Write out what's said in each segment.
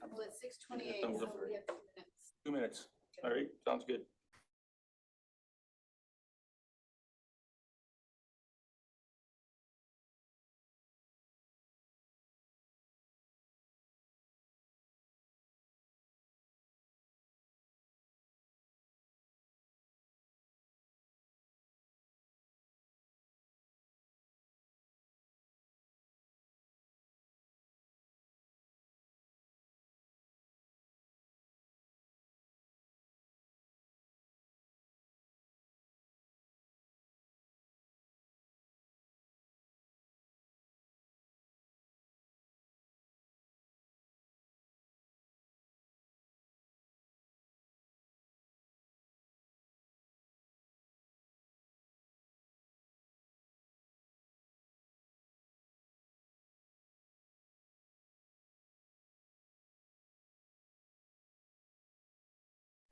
Well, it's 6:28, so we have 2 minutes. 2 minutes. All right, sounds good.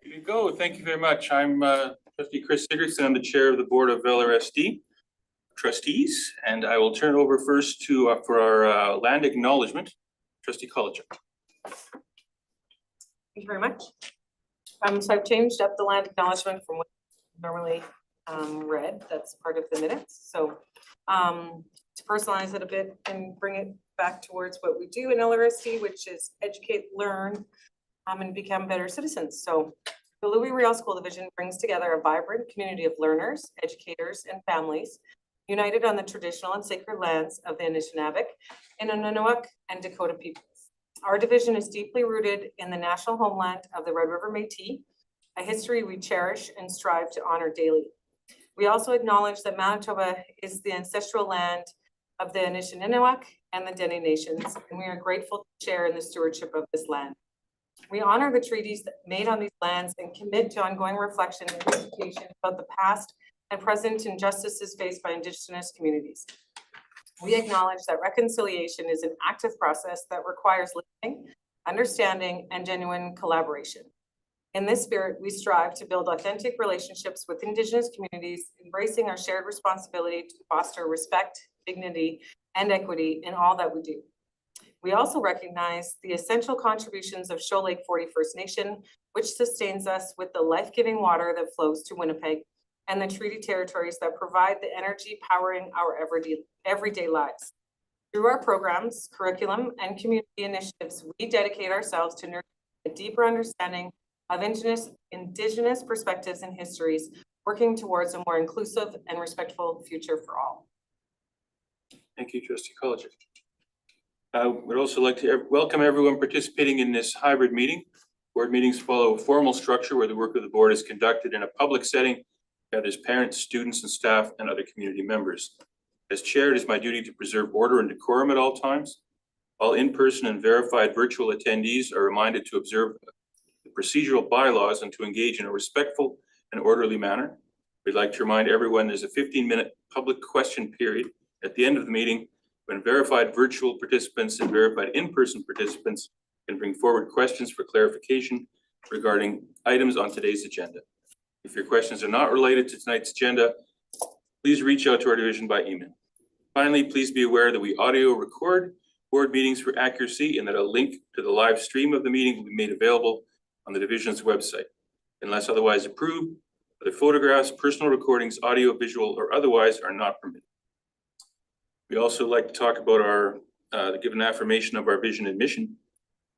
Here you go. Thank you very much. I'm Trustee Chris Sigurdsson. I'm the chair of the board of LRSD trustees, and I will turn it over first to for our land acknowledgement, Trustee Kolachuk. Thank you very much. So I've changed up the land acknowledgement from what normally read. That's part of the minutes. So to personalize it a bit and bring it back towards what we do in LRSD, which is educate, learn, and become better citizens. So the Louis Riel School Division brings together a vibrant community of learners, educators, and families united on the traditional and sacred lands of the Anishinaabe, Innunuak, and Dakota peoples. Our division is deeply rooted in the national homeland of the Red River Métis, a history we cherish and strive to honor daily. We also acknowledge that Manitoba is the ancestral land of the Anishinaabe and the Dene Nations, and we are grateful to share in the stewardship of this land. We honor the treaties made on these lands and commit to ongoing reflection and education about the past and present injustices faced by Indigenous communities. We acknowledge that reconciliation is an active process that requires listening, understanding, and genuine collaboration. In this spirit, we strive to build authentic relationships with Indigenous communities, embracing our shared responsibility to foster respect, dignity, and equity in all that we do. We also recognize the essential contributions of Shoal Lake 40 First Nation, which sustains us with the life-giving water that flows to Winnipeg and the treaty territories that provide the energy powering our everyday lives. Through our programs, curriculum, and community initiatives, we dedicate ourselves to nurture a deeper understanding of Indigenous perspectives and histories, working towards a more inclusive and respectful future for all. Thank you, Trustee Kolachuk. I would also like to welcome everyone participating in this hybrid meeting. Board meetings follow a formal structure where the work of the board is conducted in a public setting, gathers parents, students, and staff, and other community members. As chair, it is my duty to preserve order and decorum at all times. All in-person and verified virtual attendees are reminded to observe the procedural bylaws and to engage in a respectful and orderly manner. We'd like to remind everyone there's a 15-minute public question period at the end of the meeting when verified virtual participants and verified in-person participants can bring forward questions for clarification regarding items on today's agenda. If your questions are not related to tonight's agenda, please reach out to our division by email. Finally, please be aware that we audio record board meetings for accuracy and that a link to the live stream of the meeting will be made available on the division's website. Unless otherwise approved, other photographs, personal recordings, audio, visual, or otherwise are not permitted. We also like to talk about our, give an affirmation of our vision and mission.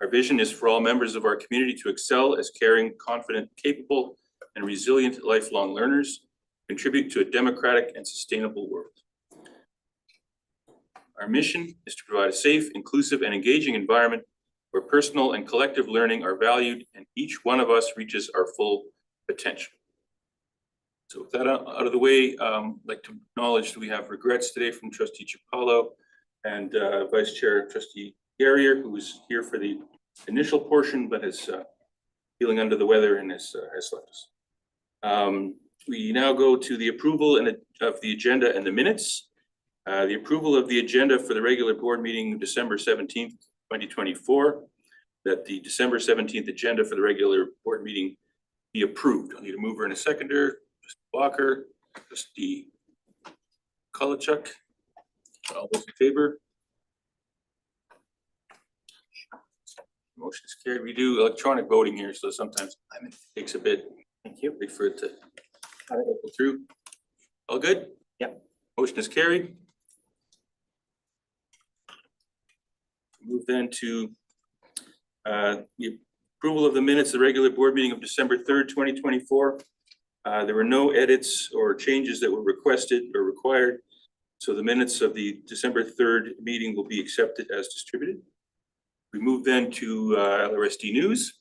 Our vision is for all members of our community to excel as caring, confident, capable, and resilient lifelong learners, contribute to a democratic and sustainable world. Our mission is to provide a safe, inclusive, and engaging environment where personal and collective learning are valued and each one of us reaches our full potential. So with that out of the way, I'd like to acknowledge that we have regrets today from Trustee Chapalo and Vice Chair Trustee Garrier, who was here for the initial portion but is feeling under the weather and has left us. We now go to the approval of the agenda and the minutes. The approval of the agenda for the regular board meeting December 17th, 2024, that the December 17th agenda for the regular board meeting be approved. I'll need a mover and a seconder. Trustee Walker, Trustee Kolachuk, all those in favor? Motion is carried. We do electronic voting here, so sometimes it takes a bit. Thank you. Wait for it to go through. All good? Yep. Motion is carried. Move then to the approval of the minutes of the regular board meeting of December 3rd, 2024. There were no edits or changes that were requested or required. So the minutes of the December 3rd meeting will be accepted as distributed. We move then to LRSD news.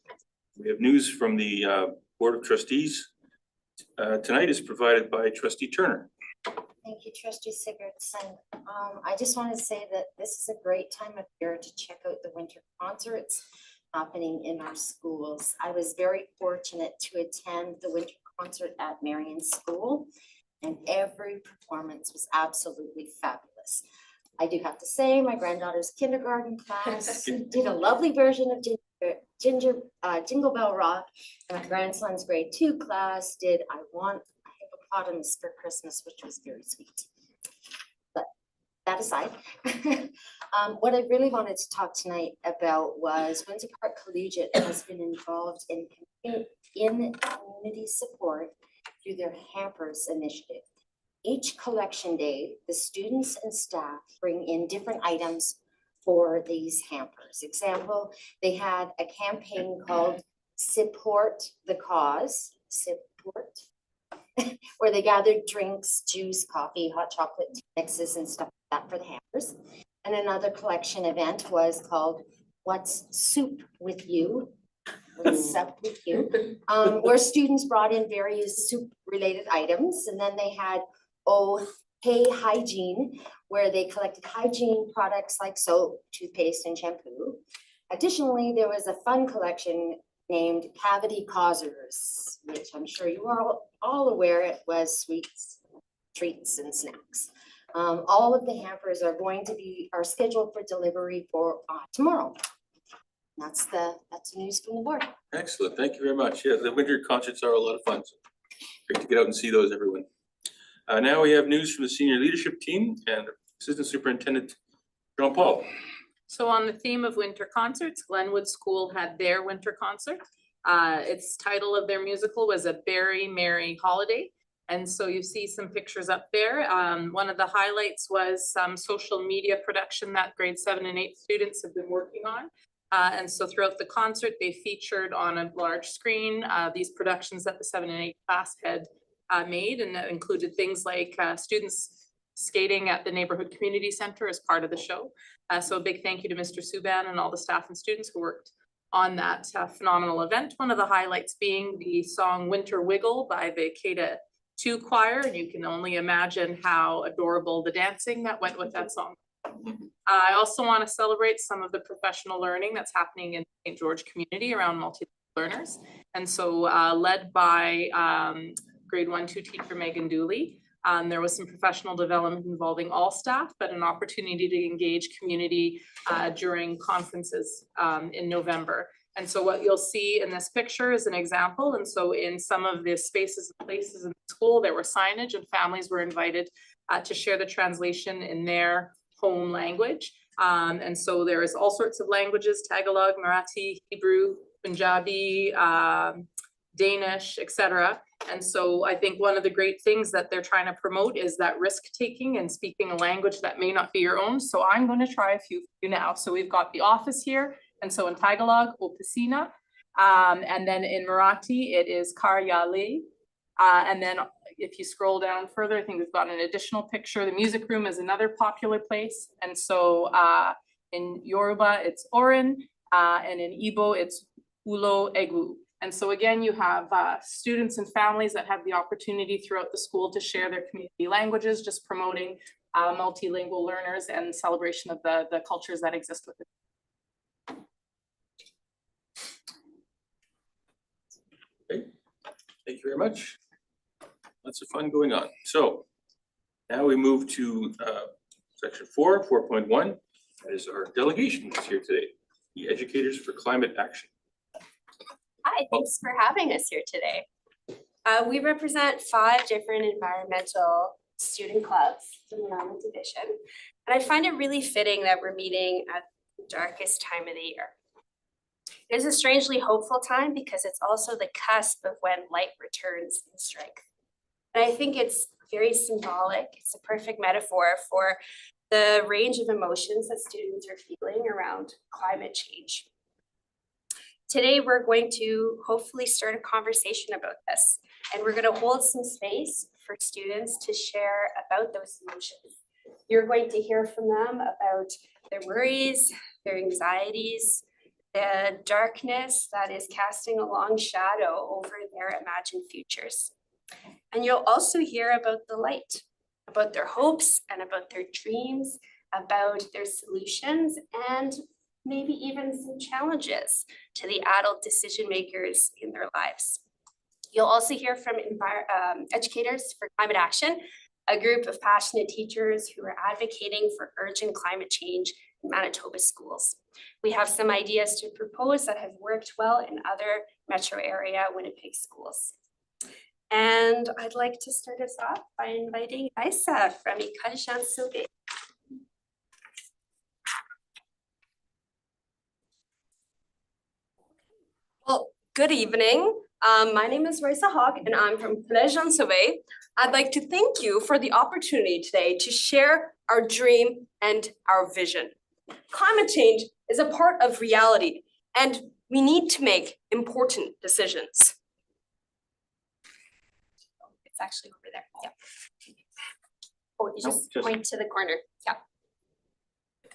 We have news from the Board of Trustees. Tonight is provided by Trustee Turner. Thank you, Trustee Sigurdsson. I just want to say that this is a great time of year to check out the winter concerts happening in our schools. I was very fortunate to attend the winter concert at Marion School, and every performance was absolutely fabulous. I do have to say, my granddaughter's kindergarten class did a lovely version of Jingle Bell Rock, and my grandson's grade 2 class did I Want a Hippopotamus for Christmas, which was very sweet. But that aside, what I really wanted to talk tonight about was Windsor Park Collegiate has been involved in community support through their Hampers initiative. Each collection day, the students and staff bring in different items for these hampers. Example, they had a campaign called Support the Cause, Support, where they gathered drinks, juice, coffee, hot chocolate mixes and stuff like that for the hampers. And another collection event was called What's Soup with You? What's up with you? Where students brought in various soup related items, and then they had Oh Hey Hygiene, where they collected hygiene products like soap, toothpaste, and shampoo. Additionally, there was a fun collection named Cavity Causers, which I'm sure you are all aware it was sweets, treats, and snacks. All of the hampers are scheduled for delivery for tomorrow. That's the news from the board. Excellent. Thank you very much. Yeah, the winter concerts are a lot of fun. So great to get out and see those, everyone. Now we have news from the senior leadership team and Assistant Superintendent Jean-Paul. So on the theme of winter concerts, Glenwood School had their winter concert. Its title of their musical was A Very Merry Holiday. And so you see some pictures up there. One of the highlights was some social media production that grade 7 and 8 students have been working on. And so throughout the concert, they featured on a large screen these productions that the 7 and 8 class had made, and that included things like students skating at the neighborhood community center as part of the show. So a big thank you to Mr. Subban and all the staff and students who worked on that phenomenal event. One of the highlights being the song Winter Wiggle by the K 2 choir, and you can only imagine how adorable the dancing that went with that song. I also want to celebrate some of the professional learning that's happening in St. George community around multi learners. And so led by grade 1-2 teacher Megan Dooley. There was some professional development involving all staff, but an opportunity to engage community during conferences in November. And so what you'll see in this picture is an example. And so in some of the spaces and places in the school, there were signage and families were invited to share the translation in their home language. And so there is all sorts of languages: Tagalog, Marathi, Hebrew, Punjabi, Danish, etc. And so I think one of the great things that they're trying to promote is that risk taking and speaking a language that may not be your own. So I'm going to try a few for you now. So we've got the office here. And so in Tagalog, Opisina. And then in Marathi, it is Karyale. And then if you scroll down further, I think we've got an additional picture. The music room is another popular place. And so in Yoruba, it's Orin. And in Igbo, it's Ulo Egu. And so again, you have students and families that have the opportunity throughout the school to share their community languages, just promoting multilingual learners and celebration of the cultures that exist within. Okay. Thank you very much. Lots of fun going on. So now we move to section 4.1. That is our delegation that's here today, the Educators for Climate Action. Hi, thanks for having us here today. We represent 5 different environmental student clubs in the Normal Division, and I find it really fitting that we're meeting at the darkest time of the year. It is a strangely hopeful time because it's also the cusp of when light returns in strength. And I think it's very symbolic. It's a perfect metaphor for the range of emotions that students are feeling around climate change. Today, we're going to hopefully start a conversation about this, and we're going to hold some space for students to share about those emotions. You're going to hear from them about their worries, their anxieties, the darkness that is casting a long shadow over their imagined futures. And you'll also hear about the light, about their hopes and about their dreams, about their solutions, and maybe even some challenges to the adult decision makers in their lives. You'll also hear from educators for climate action, a group of passionate teachers who are advocating for urgent climate change in Manitoba schools. We have some ideas to propose that have worked well in other metro area Winnipeg schools. And I'd like to start us off by inviting Isa from École Jean Sauvé. Well, good evening. My name is Raisa Hawk and I'm from Collège Jean Sauvé. I'd like to thank you for the opportunity today to share our dream and our vision. Climate change is a part of reality and we need to make important decisions. It's actually over there, yeah. Oh, you just point to the corner, yeah.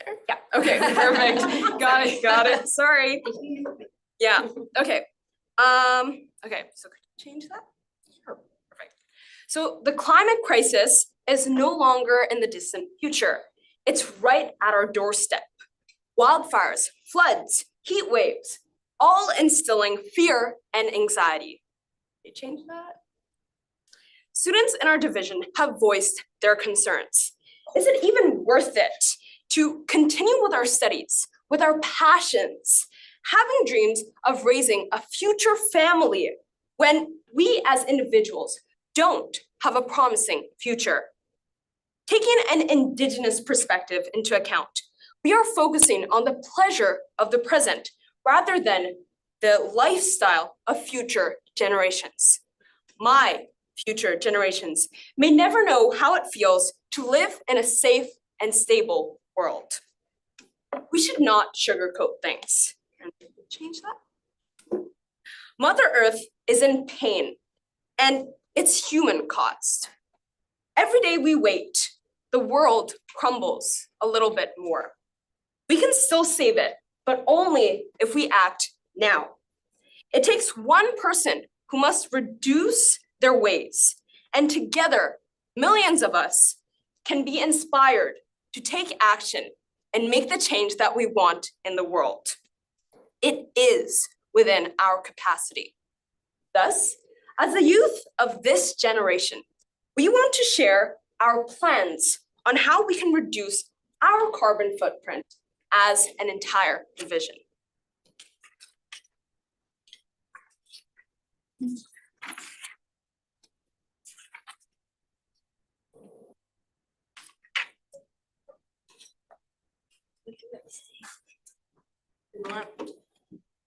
There? Yeah, okay, perfect, got it, sorry. Yeah, okay. Okay, so could you change that? Sure, perfect. So the climate crisis is no longer in the distant future. It's right at our doorstep. Wildfires, floods, heat waves, all instilling fear and anxiety. Can you change that? Students in our division have voiced their concerns. Is it even worth it to continue with our studies, with our passions, having dreams of raising a future family when we as individuals don't have a promising future? Taking an Indigenous perspective into account, we are focusing on the pleasure of the present rather than the lifestyle of future generations. My future generations may never know how it feels to live in a safe and stable world. We should not sugarcoat things. Change that. Mother Earth is in pain and it's human caused. Every day we wait, the world crumbles a little bit more. We can still save it, but only if we act now. It takes one person who must reduce their ways, and together, millions of us can be inspired to take action and make the change that we want in the world. It is within our capacity. Thus, as the youth of this generation, we want to share our plans on how we can reduce our carbon footprint as an entire division.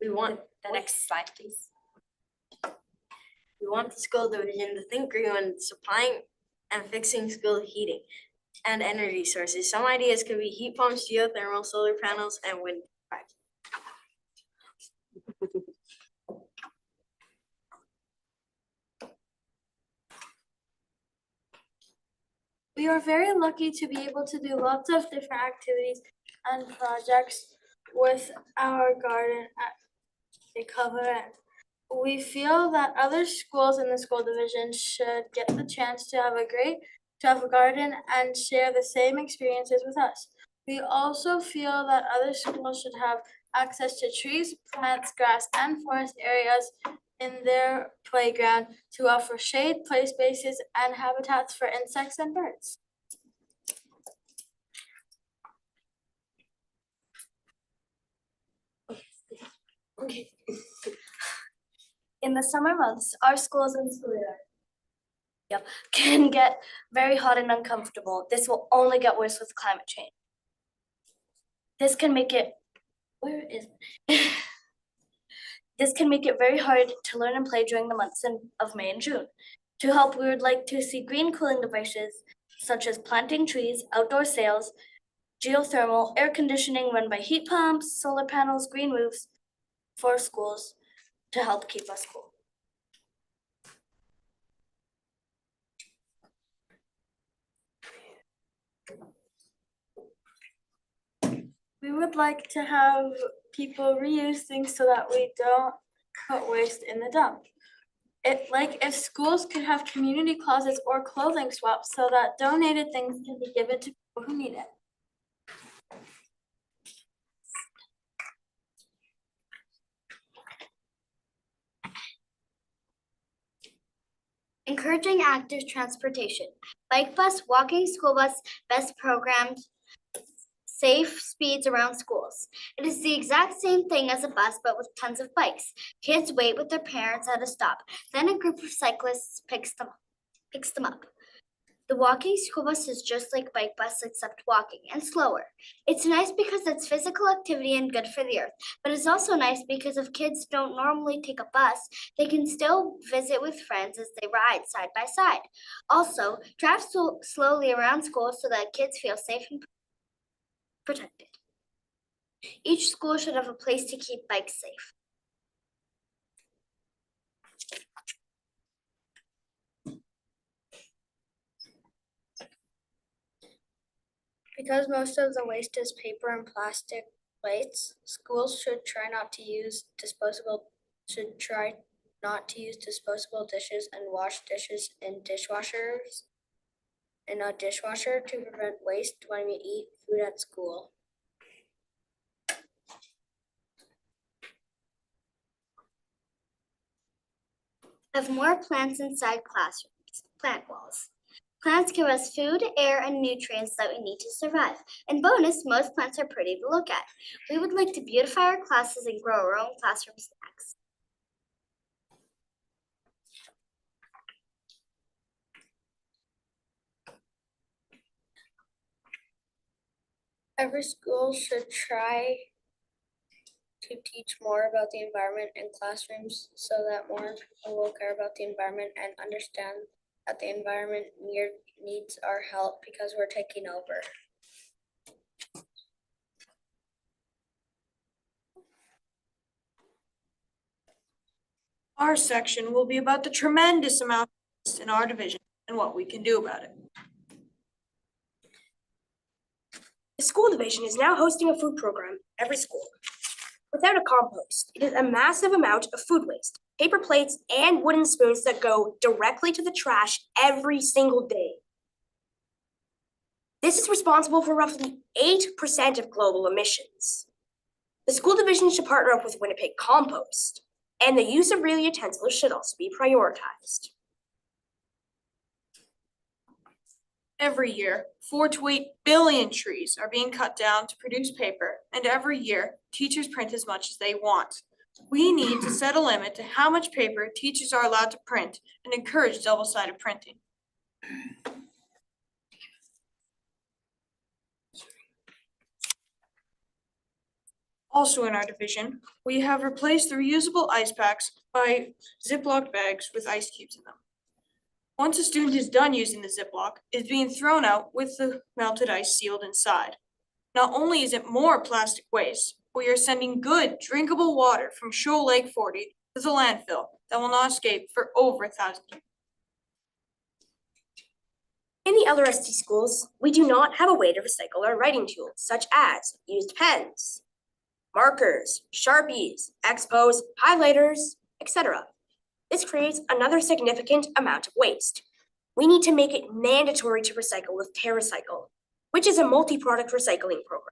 We want The next slide, please. we want the school division to think green when supplying and fixing school heating and energy sources. Some ideas could be heat pumps, geothermal, solar panels, and wind turbines. We are very lucky to be able to do lots of different activities and projects with our garden at École. We feel that other schools in the school division should get the chance to have a garden and share the same experiences with us. We also feel that other schools should have access to trees, plants, grass, and forest areas in their playground to offer shade, play spaces, and habitats for insects and birds. Okay. In the summer months, our schools and schoolyards can get very hot and uncomfortable. This will only get worse with climate change. This can make it, where is it? this can make it very hard to learn and play during the months of May and June. To help, we would like to see green cooling devices such as planting trees, outdoor sails, geothermal, air conditioning run by heat pumps, solar panels, green roofs for schools to help keep us cool. We would like to have people reuse things so that we don't put waste in the dump. If schools could have community closets or clothing swaps so that donated things can be given to people who need it. Encouraging active transportation, bike bus, walking school bus, best programs, safe speeds around schools. It is the exact same thing as a bus, but with tons of bikes. Kids wait with their parents at a stop. Then a group of cyclists picks them up. The walking school bus is just like bike bus, except walking and slower. It's nice because it's physical activity and good for the earth, but it's also nice because if kids don't normally take a bus, they can still visit with friends as they ride side by side. Also, drive slowly around school so that kids feel safe and protected. Each school should have a place to keep bikes safe. Because most of the waste is paper and plastic plates, schools should try not to use disposable dishes and wash dishes in a dishwasher to prevent waste when we eat food at school. Have more plants inside classrooms, plant walls. Plants give us food, air, and nutrients that we need to survive. And bonus, most plants are pretty to look at. We would like to beautify our classes and grow our own classroom snacks. Every school should try to teach more about the environment in classrooms so that more people will care about the environment and understand that the environment needs our help because we're taking over. Our section will be about the tremendous amount of waste in our division and what we can do about it. The school division is now hosting a food program at every school. Without a compost, it is a massive amount of food waste, paper plates, and wooden spoons that go directly to the trash every single day. This is responsible for roughly 8% of global emissions. The school division should partner up with Winnipeg Compost, and the use of real utensils should also be prioritized. Every year, 4 to 8 billion trees are being cut down to produce paper, and every year, teachers print as much as they want. We need to set a limit to how much paper teachers are allowed to print and encourage double-sided printing. Also in our division, we have replaced the reusable ice packs by Ziploc bags with ice cubes in them. Once a student is done using the Ziploc, it is being thrown out with the melted ice sealed inside. Not only is it more plastic waste, we are sending good drinkable water from Shoal Lake 40 to the landfill that will not escape for over 1,000 years. In the other SD schools, we do not have a way to recycle our writing tools, such as used pens, markers, Sharpies, Expos, highlighters, etc. This creates another significant amount of waste. We need to make it mandatory to recycle with TerraCycle, which is a multi-product recycling program.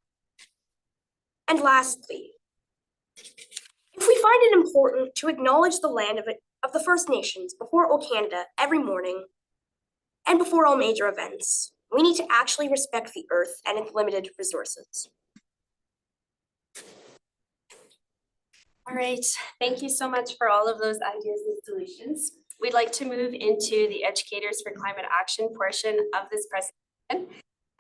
And lastly, if we find it important to acknowledge the land of the First Nations before O Canada every morning and before all major events, we need to actually respect the earth and its limited resources. All right, thank you so much for all of those ideas and solutions. We'd like to move into the Educators for Climate Action portion of this presentation.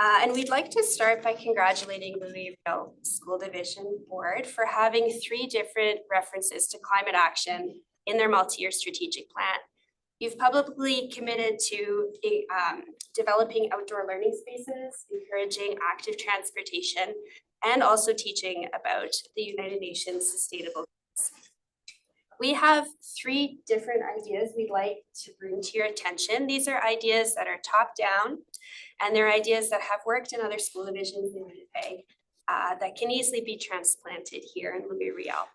And we'd like to start by congratulating Louisville School Division Board for having 3 different references to climate action in their multi-year strategic plan. You've publicly committed to developing outdoor learning spaces, encouraging active transportation, and also teaching about the United Nations Sustainable Goals. We have 3 different ideas we'd like to bring to your attention. These are ideas that are top down, and they're ideas that have worked in other school divisions in Winnipeg that can easily be transplanted here in Louis-Riel.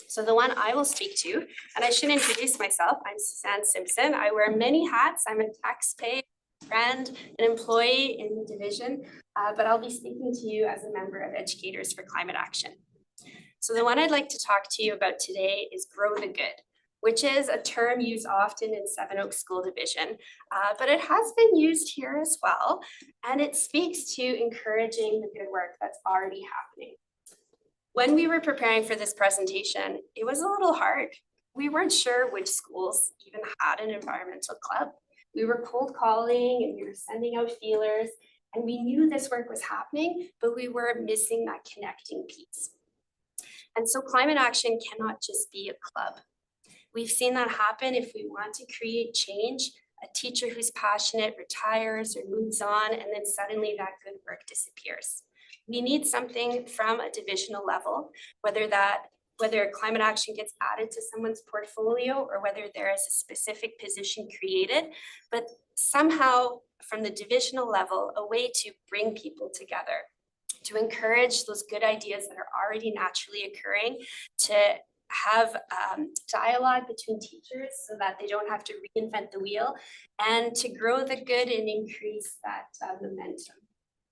So the one I will speak to, and I should introduce myself, I'm Suzanne Simpson. I wear many hats. I'm a taxpayer, friend, an employee in the division, but I'll be speaking to you as a member of Educators for Climate Action. So the one I'd like to talk to you about today is Grow the Good, which is a term used often in Seven Oaks School Division, but it has been used here as well, and it speaks to encouraging the good work that's already happening. When we were preparing for this presentation, it was a little hard. We weren't sure which schools even had an environmental club. We were cold calling and we were sending out feelers, and we knew this work was happening, but we were missing that connecting piece. And so climate action cannot just be a club. We've seen that happen if we want to create change. A teacher who's passionate retires or moves on, and then suddenly that good work disappears. We need something from a divisional level, whether climate action gets added to someone's portfolio or whether there is a specific position created, but somehow from the divisional level, a way to bring people together, to encourage those good ideas that are already naturally occurring, to have dialogue between teachers so that they don't have to reinvent the wheel, and to grow the good and increase that momentum.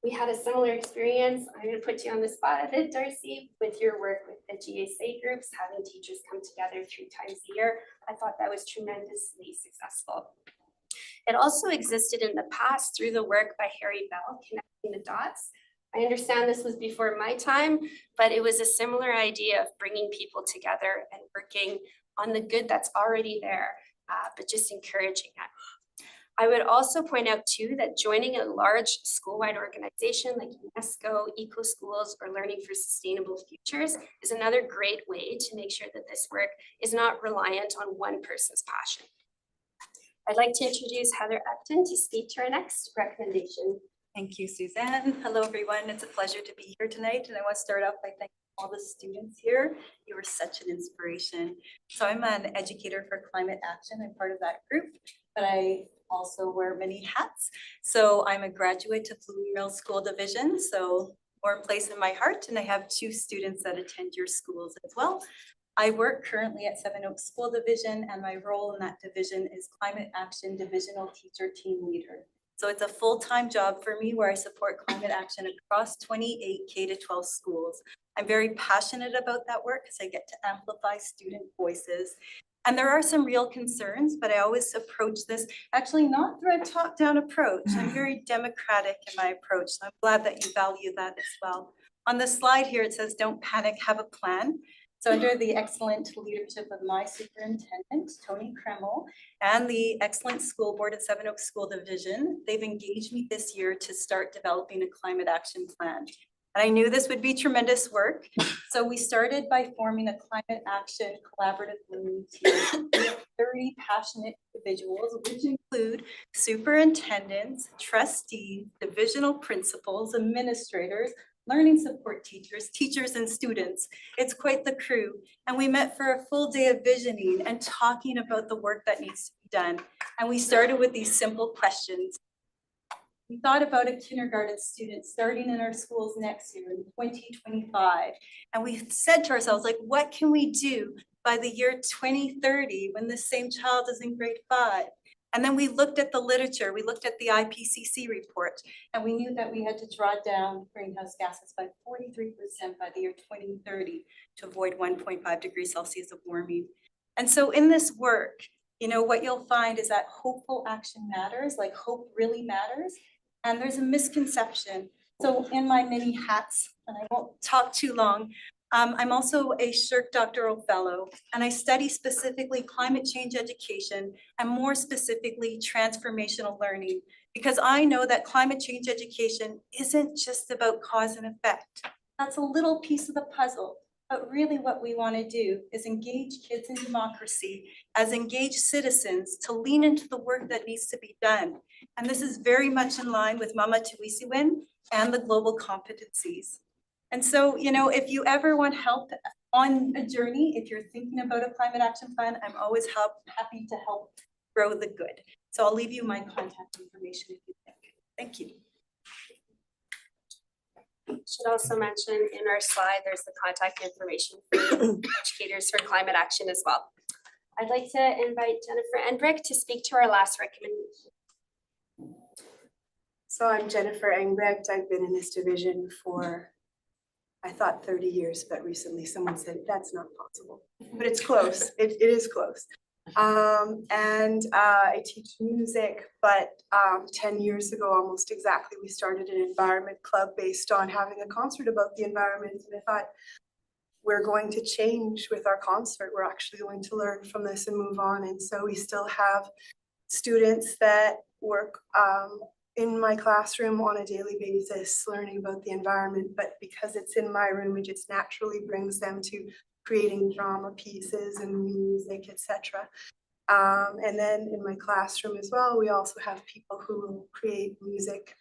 We had a similar experience. I'm going to put you on the spot a bit, Darcy, with your work with the GSA groups, having teachers come together 3 times a year. I thought that was tremendously successful. It also existed in the past through the work by Harry Bell, Connecting the Dots. I understand this was before my time, but it was a similar idea of bringing people together and working on the good that's already there, but just encouraging it. I would also point out too that joining a large school-wide organization like UNESCO, EcoSchools, or Learning for Sustainable Futures is another great way to make sure that this work is not reliant on one person's passion. I'd like to introduce Heather Upton to speak to our next recommendation. Thank you, Suzanne. Hello, everyone. It's a pleasure to be here tonight, and I want to start off by thanking all the students here. You were such an inspiration. So I'm an educator for climate action. I'm part of that group, but I also wear many hats. So I'm a graduate of Louisville School Division, so warm place in my heart, and I have 2 students that attend your schools as well. I work currently at Seven Oaks School Division, and my role in that division is Climate Action Divisional Teacher Team Leader. So it's a full-time job for me where I support climate action across 28 K-12 schools. I'm very passionate about that work because I get to amplify student voices. And there are some real concerns, but I always approach this actually not through a top-down approach. I'm very democratic in my approach. So I'm glad that you value that as well. On the slide here, it says, don't panic, have a plan. So under the excellent leadership of my superintendent, Tony Kreml, and the excellent school board at Seven Oaks School Division, they've engaged me this year to start developing a climate action plan. And I knew this would be tremendous work. So we started by forming a climate action collaborative learning team with 30 passionate individuals, which include superintendents, trustees, divisional principals, administrators, learning support teachers, teachers and students. It's quite the crew. And we met for a full day of visioning and talking about the work that needs to be done. And we started with these simple questions. We thought about a kindergarten student starting in our schools next year in 2025. And we said to ourselves, like, what can we do by the year 2030 when the same child is in grade 5? And then we looked at the literature, we looked at the IPCC report, and we knew that we had to draw down greenhouse gases by 43% by the year 2030 to avoid 1.5 degrees Celsius of warming. And so in this work, you know, what you'll find is that hopeful action matters, like hope really matters. And there's a misconception. So in my many hats, and I won't talk too long, I'm also a SSHRC doctoral fellow, and I study specifically climate change education and more specifically transformational learning, Because I know that climate change education isn't just about cause and effect. That's a little piece of the puzzle. But really what we want to do is engage kids in democracy as engaged citizens to lean into the work that needs to be done. And this is very much in line with Mama Tuisiwin and the global competencies. And so, you know, if you ever want help on a journey, if you're thinking about a climate action plan, I'm always happy to help grow the good. So I'll leave you my contact information if you think. Thank you. Should also mention in our slide, there's the contact information for educators for climate action as well. I'd like to invite Jennifer Enbrick to speak to our last recommendation. So I'm Jennifer Engbrecht. I've been in this division for, I thought 30 years, but recently someone said that's not possible. But it's close. It is close. I teach music, but 10 years ago, almost exactly, we started an environment club based on having a concert about the environment. And I thought, we're going to change with our concert. We're actually going to learn from this and move on. And so we still have students that work in my classroom on a daily basis, learning about the environment. But because it's in my room, it just naturally brings them to creating drama pieces and music, etc. And then in my classroom as well, we also have people who create music,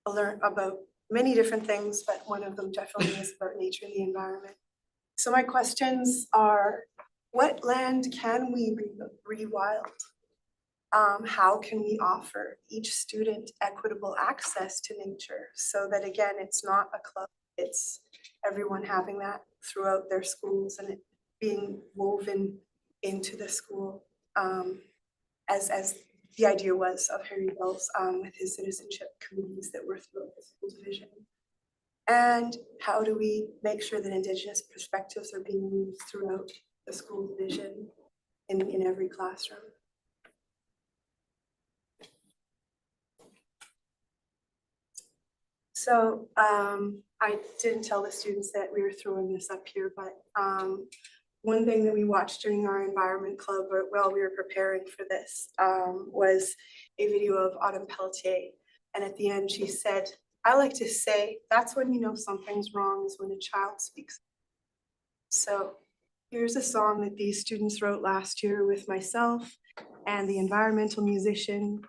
learn about many different things, but one of them definitely is about nature and the environment. So my questions are, what land can we rewild? How can we offer each student equitable access to nature so that, again, it's not a club, it's everyone having that throughout their schools and it being woven into the school, as the idea was of Harry Bell's with his citizenship committees that were throughout the school division. And how do we make sure that Indigenous perspectives are being used throughout the school division in every classroom? So I didn't tell the students that we were throwing this up here, but one thing that we watched during our environment club while we were preparing for this was a video of Autumn Pelletier. And at the end, she said, I like to say, that's when you know something's wrong, is when a child speaks. So here's a song that these students wrote last year with myself and the environmental musician,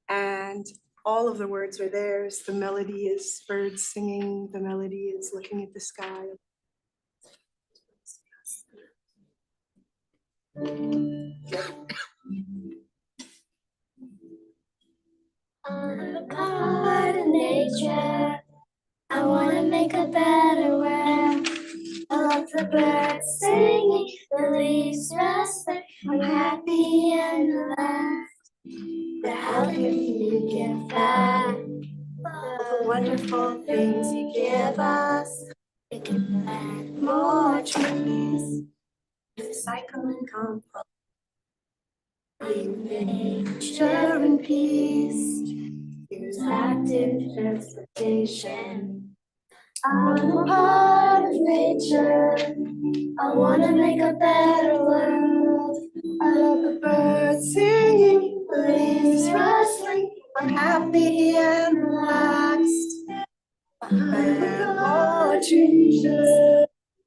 and all of the words are theirs. The melody is birds singing, the melody is looking at the sky. I'm a part of nature. I wanna make a better world. I love the birds singing, the leaves rustling. I'm happy and relaxed. But how can you get back the wonderful things you give us? We can plant more trees, recycle and compost. Leave nature in peace. Use active transportation. I'm a part of nature. I wanna make a better world. I love the birds singing, the leaves rustling. I'm happy and relaxed. Plant more trees.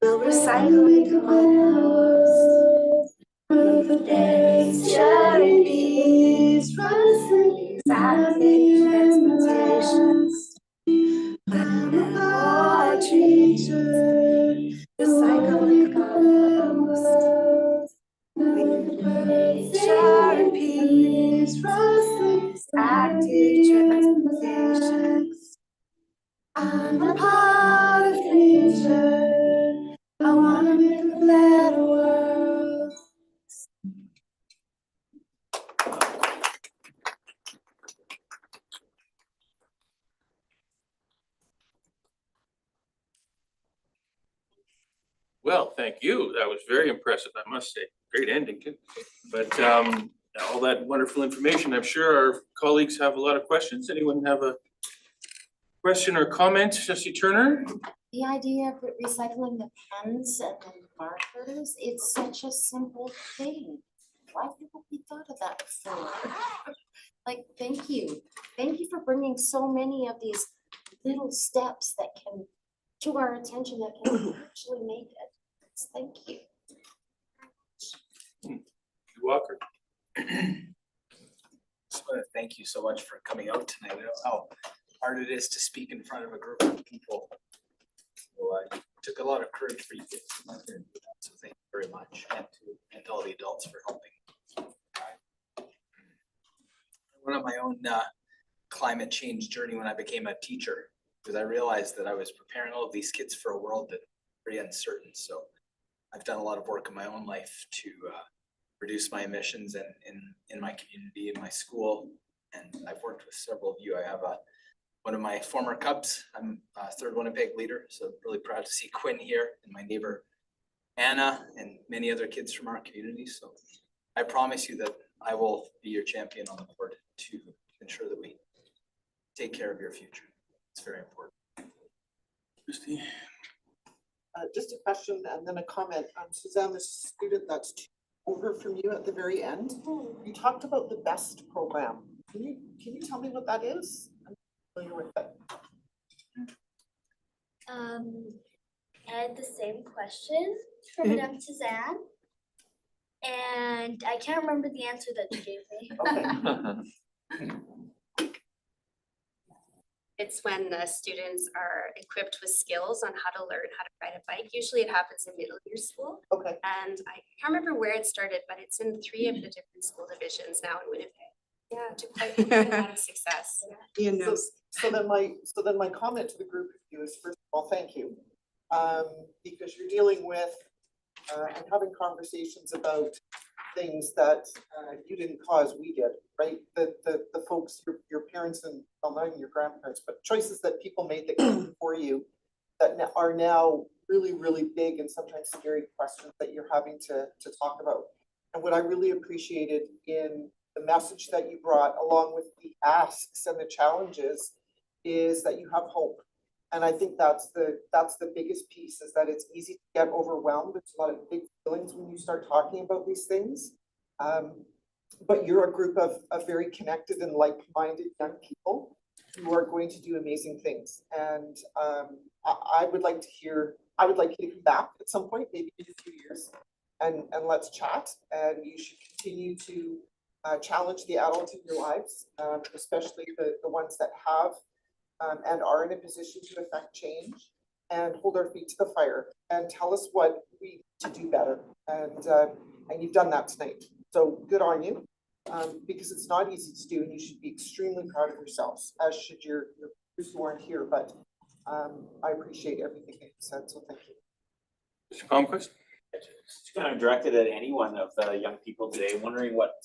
We'll recycle and compost. Move the nature in peace. Rustling, active transportations. Plant more trees. Recycle and compost. Move the nature in peace. Rustling, active transportations. I'm a part of nature. I wanna make a better world. Well, thank you. That was very impressive, I must say. Great ending too. But all that wonderful information, I'm sure our colleagues have a lot of questions. Anyone have a question or comment? Trustee Turner? The idea of recycling the pens and the markers, it's such a simple thing. Why haven't we thought of that before? Like, thank you. Thank you for bringing so many of these little steps that can, to our attention, that can actually make it. Thank you. Walker. Just want to thank you so much for coming out tonight. I know how hard it is to speak in front of a group of people. So it took a lot of courage for you to come out there and do that. So thank you very much, and to all the adults for helping. I went on my own climate change journey when I became a teacher, because I realized that I was preparing all of these kids for a world that very uncertain. So I've done a lot of work in my own life to reduce my emissions in my community, in my school, and I've worked with several of you. I have one of my former Cubs. I'm a third Winnipeg leader, so really proud to see Quinn here and my neighbor Anna and many other kids from our community. So I promise you that I will be your champion on the board to ensure that we take care of your future. It's very important. Christie. Just a question and then a comment. Suzanne, the student that's over from you at the very end, you talked about the BEST program. Can you tell me what that is? I'm familiar with it. I had the same question for Madame Suzanne. And I can't remember the answer that you gave me. Okay. It's when the students are equipped with skills on how to learn how to ride a bike. Usually it happens in middle year school. Okay. And I can't remember where it started, but it's in 3 of the different school divisions now in Winnipeg. Yeah, to quite a lot of success. Ian knows. So then my comment to the group of you is, first of all, thank you. Because you're dealing with and having conversations about things that you didn't cause, we did, right? The folks, your parents and, well, not even your grandparents, but choices that people made that came before you that are now really, really big and sometimes scary questions that you're having to talk about. And what I really appreciated in the message that you brought, along with the asks and the challenges, is that you have hope. And I think that's the biggest piece, is that it's easy to get overwhelmed. It's a lot of big feelings when you start talking about these things. But you're a group of very connected and like-minded young people who are going to do amazing things. And I would like you to come back at some point, maybe in a few years, and let's chat. And you should continue to challenge the adults in your lives, especially the ones that have and are in a position to affect change, and hold our feet to the fire and tell us what we need to do better. And you've done that tonight. So good on you, because it's not easy to do, and you should be extremely proud of yourselves, as should your peers who aren't here. But I appreciate everything that you said, so thank you. Mr. Palmquist? It's kind of directed at any one of the young people today, wondering what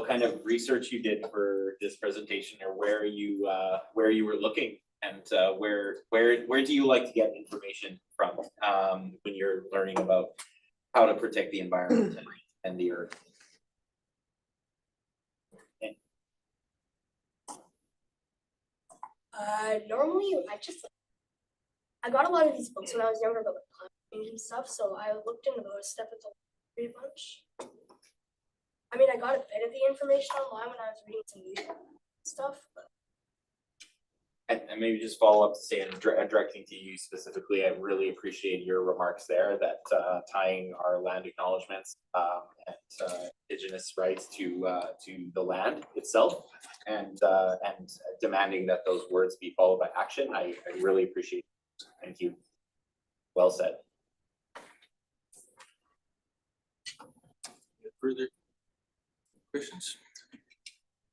kind of research you did for this presentation, or where you were looking, and where do you like to get information from when you're learning about how to protect the environment and the earth? Normally I got a lot of these books when I was younger about like climate change and stuff, so I looked into those stuff at the library a bunch. I mean, I got a bit of the information online when I was reading some news stuff, but. And maybe just follow up to say, and directing to you specifically, I really appreciate your remarks there, that tying our land acknowledgements and Indigenous rights to the land itself, and demanding that those words be followed by action. I really appreciate it. Thank you. Well said. Further questions?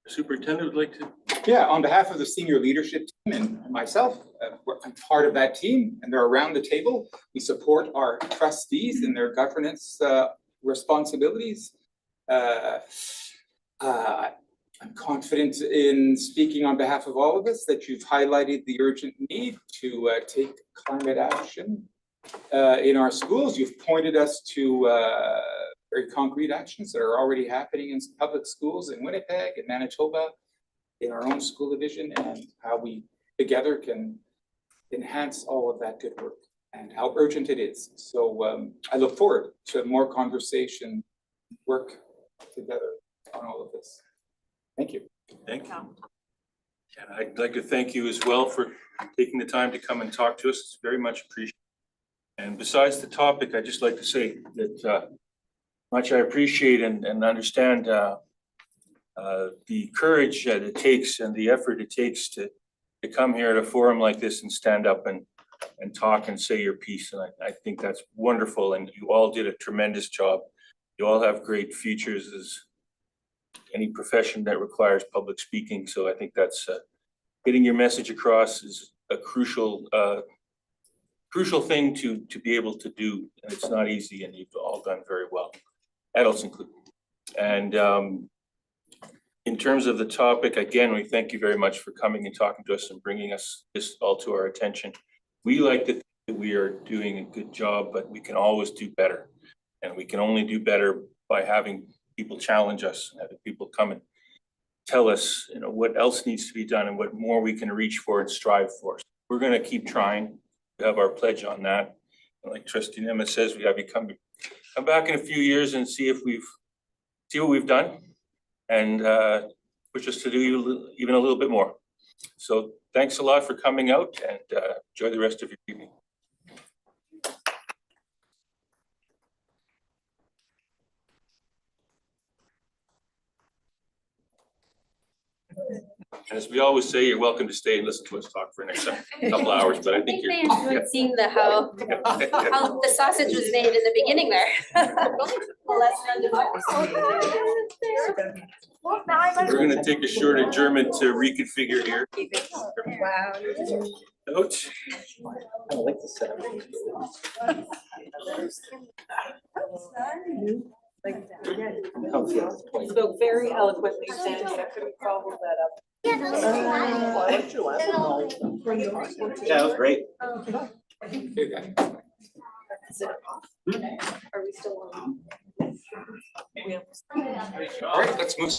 Superintendent would like to. Yeah, on behalf of the senior leadership team and myself, I'm part of that team, and they're around the table. We support our trustees in their governance responsibilities. I'm confident in speaking on behalf of all of us that you've highlighted the urgent need to take climate action in our schools. You've pointed us to very concrete actions that are already happening in public schools in Winnipeg and Manitoba, in our own school division, and how we together can enhance all of that good work and how urgent it is. So I look forward to more conversation, work together on all of this. Thank you. Thank you. And I'd like to thank you as well for taking the time to come and talk to us. It's very much appreciated. And besides the topic, I'd just like to say that much I appreciate and understand the courage that it takes and the effort it takes to come here at a forum like this and stand up and talk and say your piece. And I think that's wonderful, and you all did a tremendous job. You all have great futures as any profession that requires public speaking. So I think that's getting your message across is a crucial thing to be able to do. And it's not easy, and you've all done very well, adults included. And in terms of the topic, again, we thank you very much for coming and talking to us and bringing us this all to our attention. We like to think that we are doing a good job, but we can always do better. And we can only do better by having people challenge us, having people come and tell us, what else needs to be done and what more we can reach for and strive for. So we're going to keep trying. We have our pledge on that. And like Trustee Nemeth says, we have you come back in a few years and see what we've done, and push us to do even a little bit more. So thanks a lot for coming out, and enjoy the rest of your evening. And as we always say, you're welcome to stay and listen to us talk for the next couple hours, but I think they you're. enjoyed seeing how the sausage was made in the beginning there. We're gonna take a short adjournment to reconfigure here. Wow. Ouch. I like the setup. Spoke very eloquently, Sandy, I couldn't follow that up. I liked your last one. Yeah, that was great. Are we still on? All right, let's move.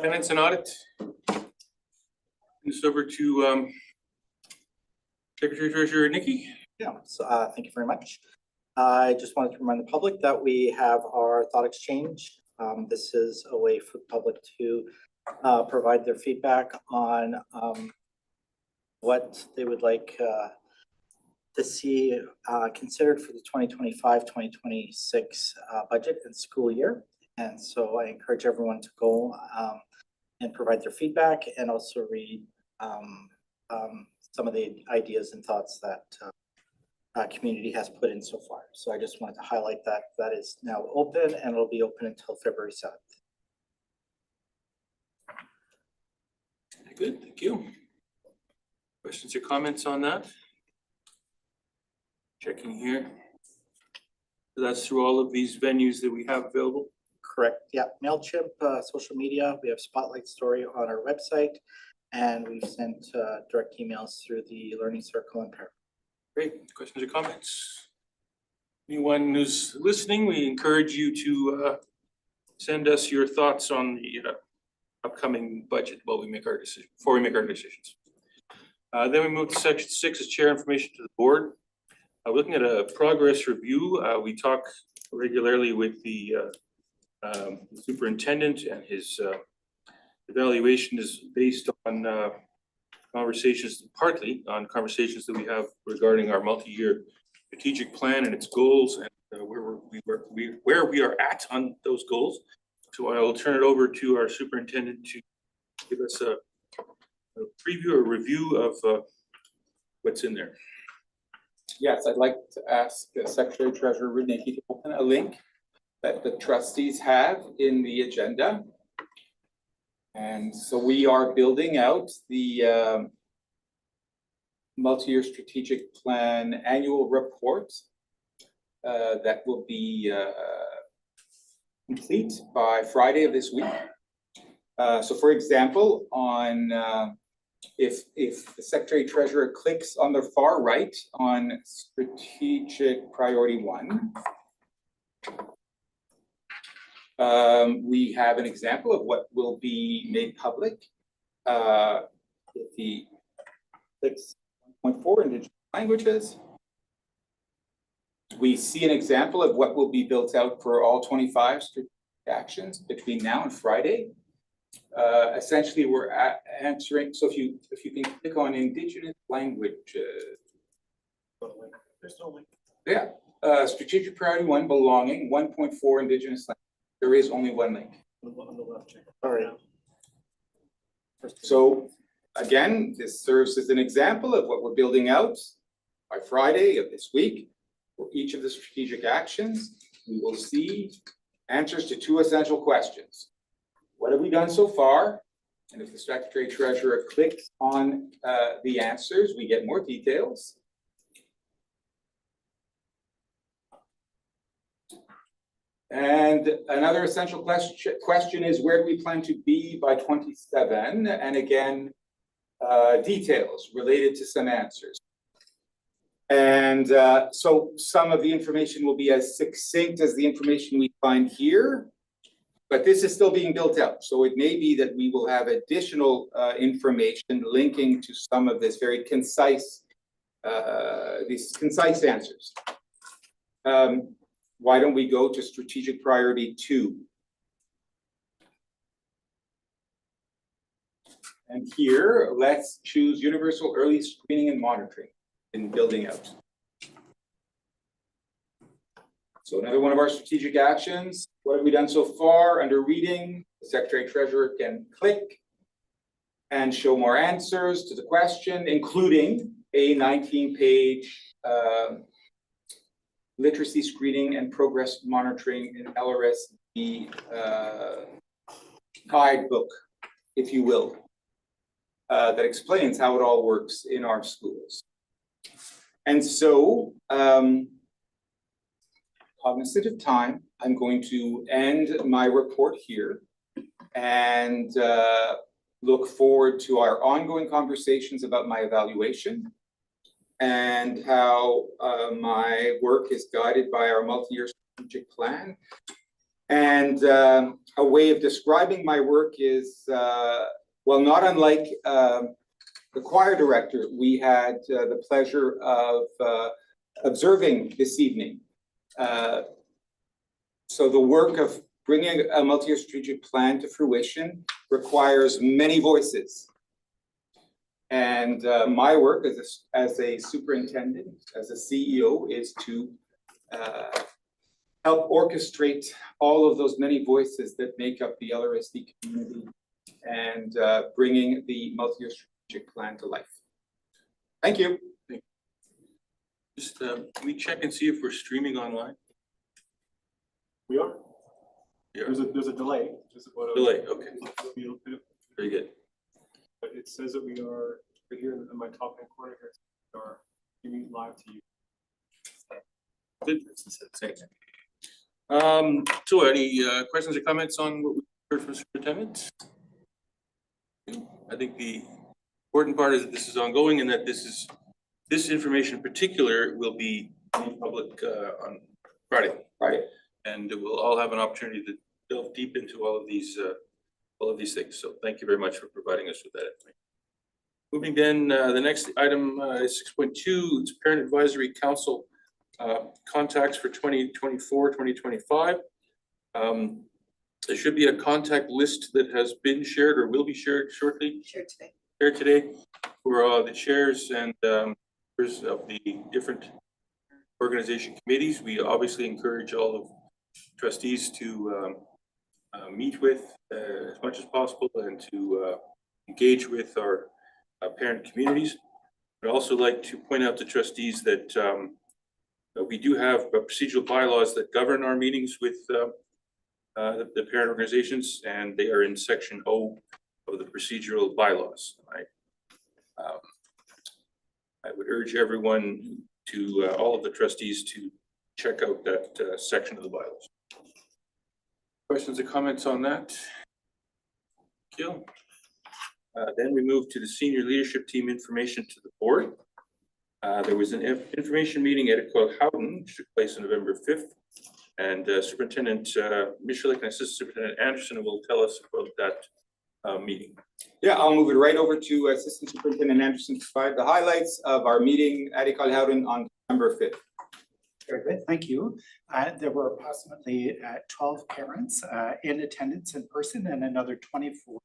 Finance and audit. This over to Secretary Treasurer Nikki. Yeah, so thank you very much. I just wanted to remind the public that we have our thought exchange. This is a way for the public to provide their feedback on what they would like to see considered for the 2025-2026 budget and school year. And so I encourage everyone to go and provide their feedback and also read some of the ideas and thoughts that community has put in so far. So I just wanted to highlight that that is now open and it'll be open until February 7th. Good, thank you. Questions or comments on that? Checking here. So that's through all of these venues that we have available? Correct, yeah, MailChimp, social media, we have Spotlight Story on our website, and we've sent direct emails through the Learning Circle and Parent. Great, questions or comments? Anyone who's listening, we encourage you to send us your thoughts on the upcoming budget while we make our decision, before we make our decisions. Then we move to section 6 as chair information to the board. We're looking at a progress review. We talk regularly with the superintendent, and his evaluation is based on conversations, partly on conversations that we have regarding our multi-year strategic plan and its goals, and where we are at on those goals. So I will turn it over to our superintendent to give us a preview or review of what's in there. Yes, I'd like to ask Secretary Treasurer Rudnicki to open a link that the trustees have in the agenda. And so we are building out the multi-year strategic plan annual report that will be complete by Friday of this week. So for example, on if the Secretary Treasurer clicks on the far right on strategic priority 1, we have an example of what will be made public. If he clicks 1.4 Indigenous languages, we see an example of what will be built out for all 25 strategic actions between now and Friday. Essentially, we're answering. So if you can click on Indigenous language, There's no link. yeah, strategic priority 1, belonging 1.4 Indigenous language. There is only one link. On the left. Sorry. So again, this serves as an example of what we're building out by Friday of this week. For each of the strategic actions, we will see answers to 2 essential questions. What have we done so far? And if the Secretary Treasurer clicks on the answers, we get more details. And another essential question is, where do we plan to be by 27? And again, details related to some answers. And so some of the information will be as succinct as the information we find here, but this is still being built out. So it may be that we will have additional information linking to some of this very concise, these concise answers. Why don't we go to strategic priority 2? And here, let's choose universal early screening and monitoring in building out. So another one of our strategic actions. What have we done so far? Under reading, the Secretary Treasurer can click and show more answers to the question, including a 19-page literacy screening and progress monitoring in LRSD guidebook, if you will, that explains how it all works in our schools. And so, cognizant of time, I'm going to end my report here and look forward to our ongoing conversations about my evaluation and how my work is guided by our multi-year strategic plan And a way of describing my work is, well, not unlike the choir director we had the pleasure of observing this evening. So the work of bringing a multi-year strategic plan to fruition requires many voices. And my work as a superintendent, as a CEO, is to help orchestrate all of those many voices that make up the LRSD community and bringing the multi-year strategic plan to life. Thank you. Just, can we check and see if we're streaming online? We are. Yeah. There's a delay, just about a. Delay, okay. Be a bit of- Very good. But it says that we are, right here in my top hand corner here, we are streaming live to you. Good. Thanks. So any questions or comments on what we heard from superintendent? I think the important part is that this is ongoing and that this information in particular will be made public on Friday. Right. And we'll all have an opportunity to delve deep into all of these things. So thank you very much for providing us with that information. Moving then, the next item is 6.2, it's Parent Advisory Council contacts for 2024, 2025. There should be a contact list that has been shared or will be shared shortly. Shared today for the chairs and members of the different organization committees. We obviously encourage all of trustees to meet with as much as possible and to engage with our parent communities. I'd also like to point out to trustees that we do have procedural bylaws that govern our meetings with the parent organizations, and they are in section O of the procedural bylaws. I would urge everyone to, all of the trustees, to check out that section of the bylaws. Questions or comments on that? Thank you. Then we move to the senior leadership team information to the board. There was an information meeting at Equal Houghton, which took place on November 5th. And Superintendent Michalik and Assistant Superintendent Anderson will tell us about that meeting. Yeah, I'll move it right over to Assistant Superintendent Anderson to provide the highlights of our meeting at Equal Houghton on November 5th. Very good, thank you. There were approximately 12 parents in attendance in person and another 24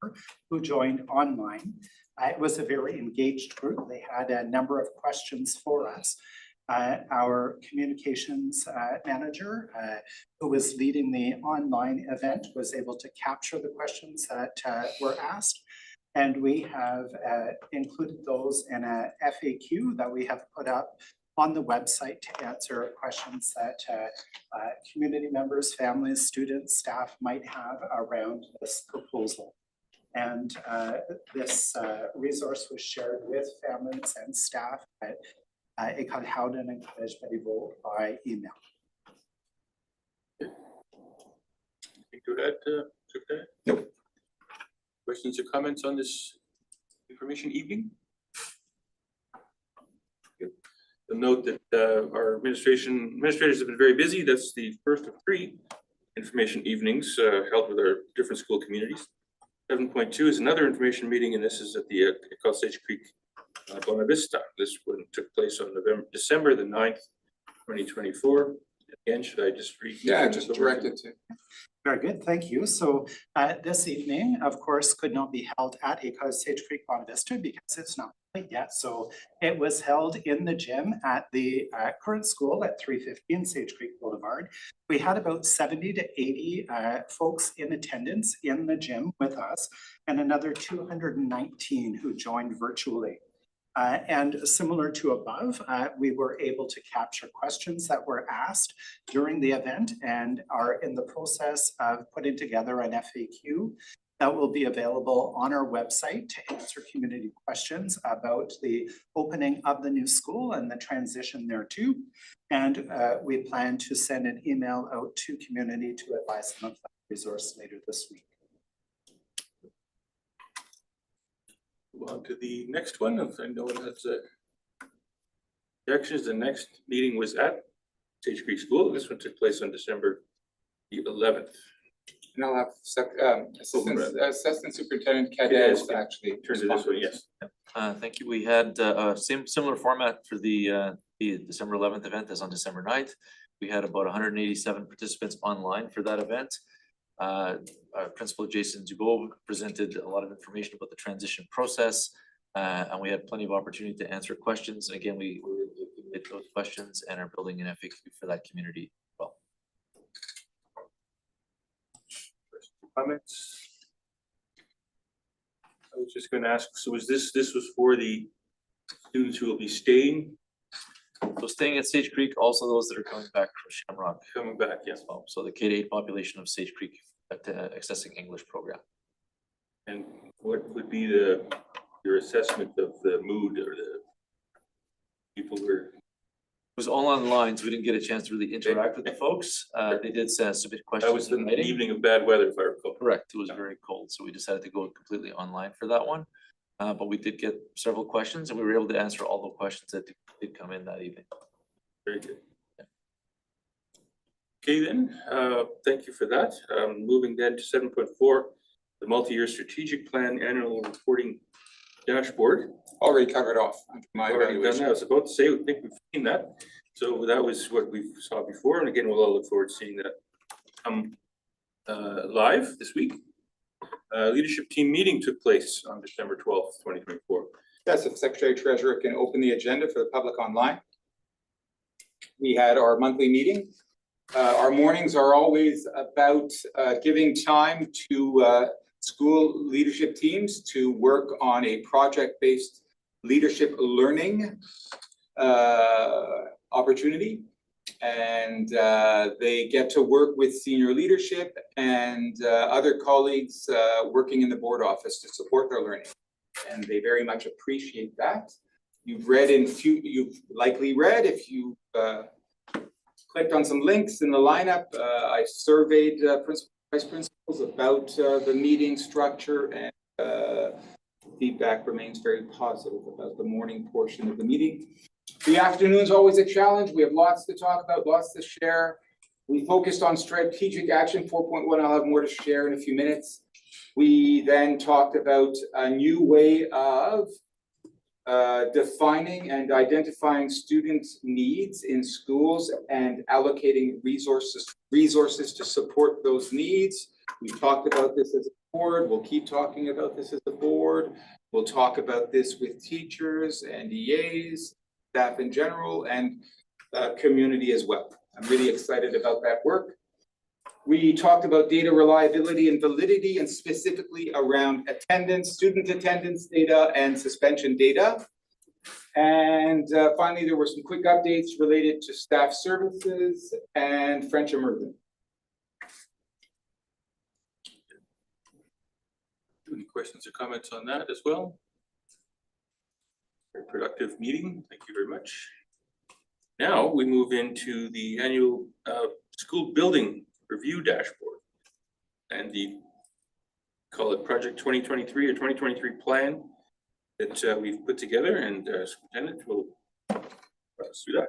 who joined online. It was a very engaged group. They had a number of questions for us. Our communications manager, who was leading the online event, was able to capture the questions that were asked. And we have included those in a FAQ that we have put up on the website to answer questions that community members, families, students, staff might have around this proposal. And this resource was shared with families and staff at École Houghton and Collège Béliveau by email. Go ahead, Superintendent. Nope. Questions or comments on this information evening? You'll note that our administrators have been very busy. That's the first of 3 information evenings held with our different school communities. 7.2 is another information meeting, and this is at the École Sage Creek Bonavista. This one took place on December the 9th, 2024. Again, should I just read? Yeah, just direct it to. Very good, thank you. So this evening, of course, could not be held at École Sage Creek Bonavista because it's not complete yet. So it was held in the gym at the current school at 315 Sage Creek Boulevard. We had about 70 to 80 folks in attendance in the gym with us, and another 219 who joined virtually. And similar to above, we were able to capture questions that were asked during the event and are in the process of putting together an FAQ that will be available on our website to answer community questions about the opening of the new school and the transition thereto. And we plan to send an email out to community to advise them of that resource later this week. Move on to the next one. If anyone has reactions, the next meeting was at Sage Creek School. This one took place on December the 11th. And I'll have Assistant Superintendent Cadez actually. Turn to this one, yes. Thank you. We had similar format for the December 11th event as on December 9th. We had about 187 participants online for that event. Our Principal Jason Dubois presented a lot of information about the transition process, and we had plenty of opportunity to answer questions. And again, we did those questions and are building an FAQ for that community as well. Comments? I was just gonna ask, so was this was for the students who will be staying? So staying at Sage Creek, also those that are coming back from Shamrock. Coming back, yes. As well. So the K-8 population of Sage Creek at the Accessing English program. And what would be your assessment of the mood or the people who were? It was all online, so we didn't get a chance to really interact with the folks. They did submit questions. That was an evening of bad weather, if I recall. Correct. It was very cold, so we decided to go completely online for that one. But we did get several questions, and we were able to answer all the questions that did come in that evening. Very good. Okay, then, thank you for that. Moving then to 7.4, the multi-year strategic plan annual reporting dashboard. Already covered off under my Already done that. I evaluation. was about to say, I think we've seen that. So that was what we saw before, and again, we'll all look forward to seeing that come live this week. Leadership team meeting took place on December 12th, 2024. Yes, if Secretary Treasurer can open the agenda for the public online. We had our monthly meeting. Our mornings are always about giving time to school leadership teams to work on a project-based leadership learning opportunity. And they get to work with senior leadership and other colleagues working in the board office to support their learning. And they very much appreciate that. You've likely read, if you clicked on some links in the lineup, I surveyed vice principals about the meeting structure, and feedback remains very positive about the morning portion of the meeting. The afternoon is always a challenge. We have lots to talk about, lots to share. We focused on strategic action 4.1. I'll have more to share in a few minutes. We then talked about a new way of defining and identifying students' needs in schools and allocating resources to support those needs. We talked about this as a board. We'll keep talking about this as a board. We'll talk about this with teachers and EAs, staff in general, and community as well. I'm really excited about that work. We talked about data reliability and validity, and specifically around attendance, student attendance data, and suspension data. And finally, there were some quick updates related to staff services and French immersion. Any questions or comments on that as well? Very productive meeting. Thank you very much. Now we move into the annual school building review dashboard and the call it Project 2023 or 2023 plan that we've put together, and Superintendent will do that.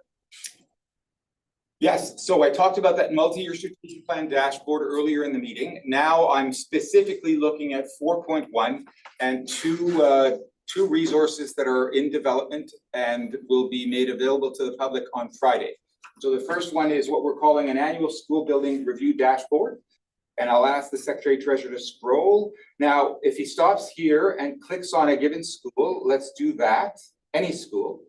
Yes, so I talked about that multi-year strategic plan dashboard earlier in the meeting. Now I'm specifically looking at 4.1 and two resources that are in development and will be made available to the public on Friday. So the first one is what we're calling an annual school building review dashboard. And I'll ask the Secretary Treasurer to scroll. Now, if he stops here and clicks on a given school, let's do that, any school.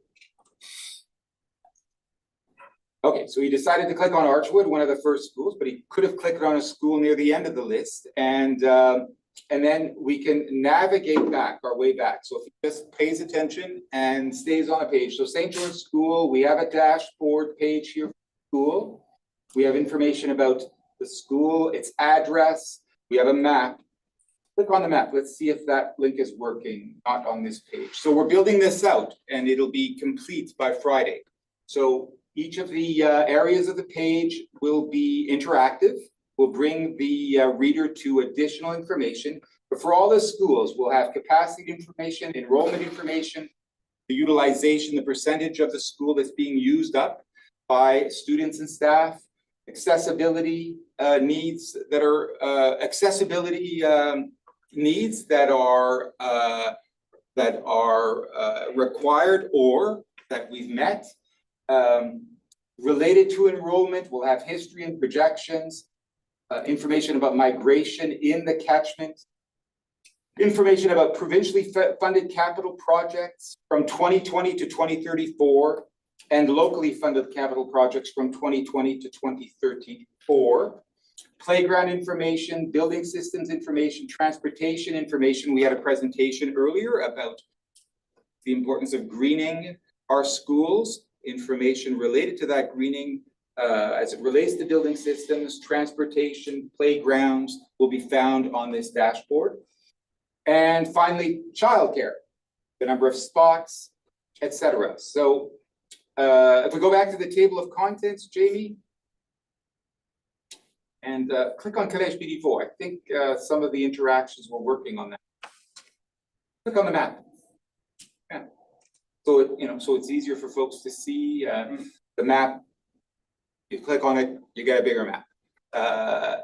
Okay, so he decided to click on Archwood, one of the first schools, but he could have clicked on a school near the end of the list. And then we can navigate back, our way back. So if he just pays attention and stays on a page. So St. George School, we have a dashboard page here for school. We have information about the school, its address. We have a map. Click on the map. Let's see if that link is working, not on this page. So we're building this out and it'll be complete by Friday. So each of the areas of the page will be interactive. We'll bring the reader to additional information. But for all the schools, we'll have capacity information, enrollment information, the utilization, the percentage of the school that's being used up by students and staff, accessibility needs that are needs that are required or that we've met. Related to enrollment, we'll have history and projections, information about migration in the catchment, information about provincially funded capital projects from 2020 to 2034, and locally funded capital projects from 2020 to 2034. Playground information, building systems information, transportation information. We had a presentation earlier about the importance of greening our schools, information related to that greening as it relates to building systems, transportation, playgrounds will be found on this dashboard. And finally, childcare, the number of spots, etc. So if we go back to the table of contents, Jamie, and click on Collège Béliveau. I think some of the interactions we're working on that. Click on the map. Yeah. So so it's easier for folks to see the map. You click on it, you get a bigger map. Why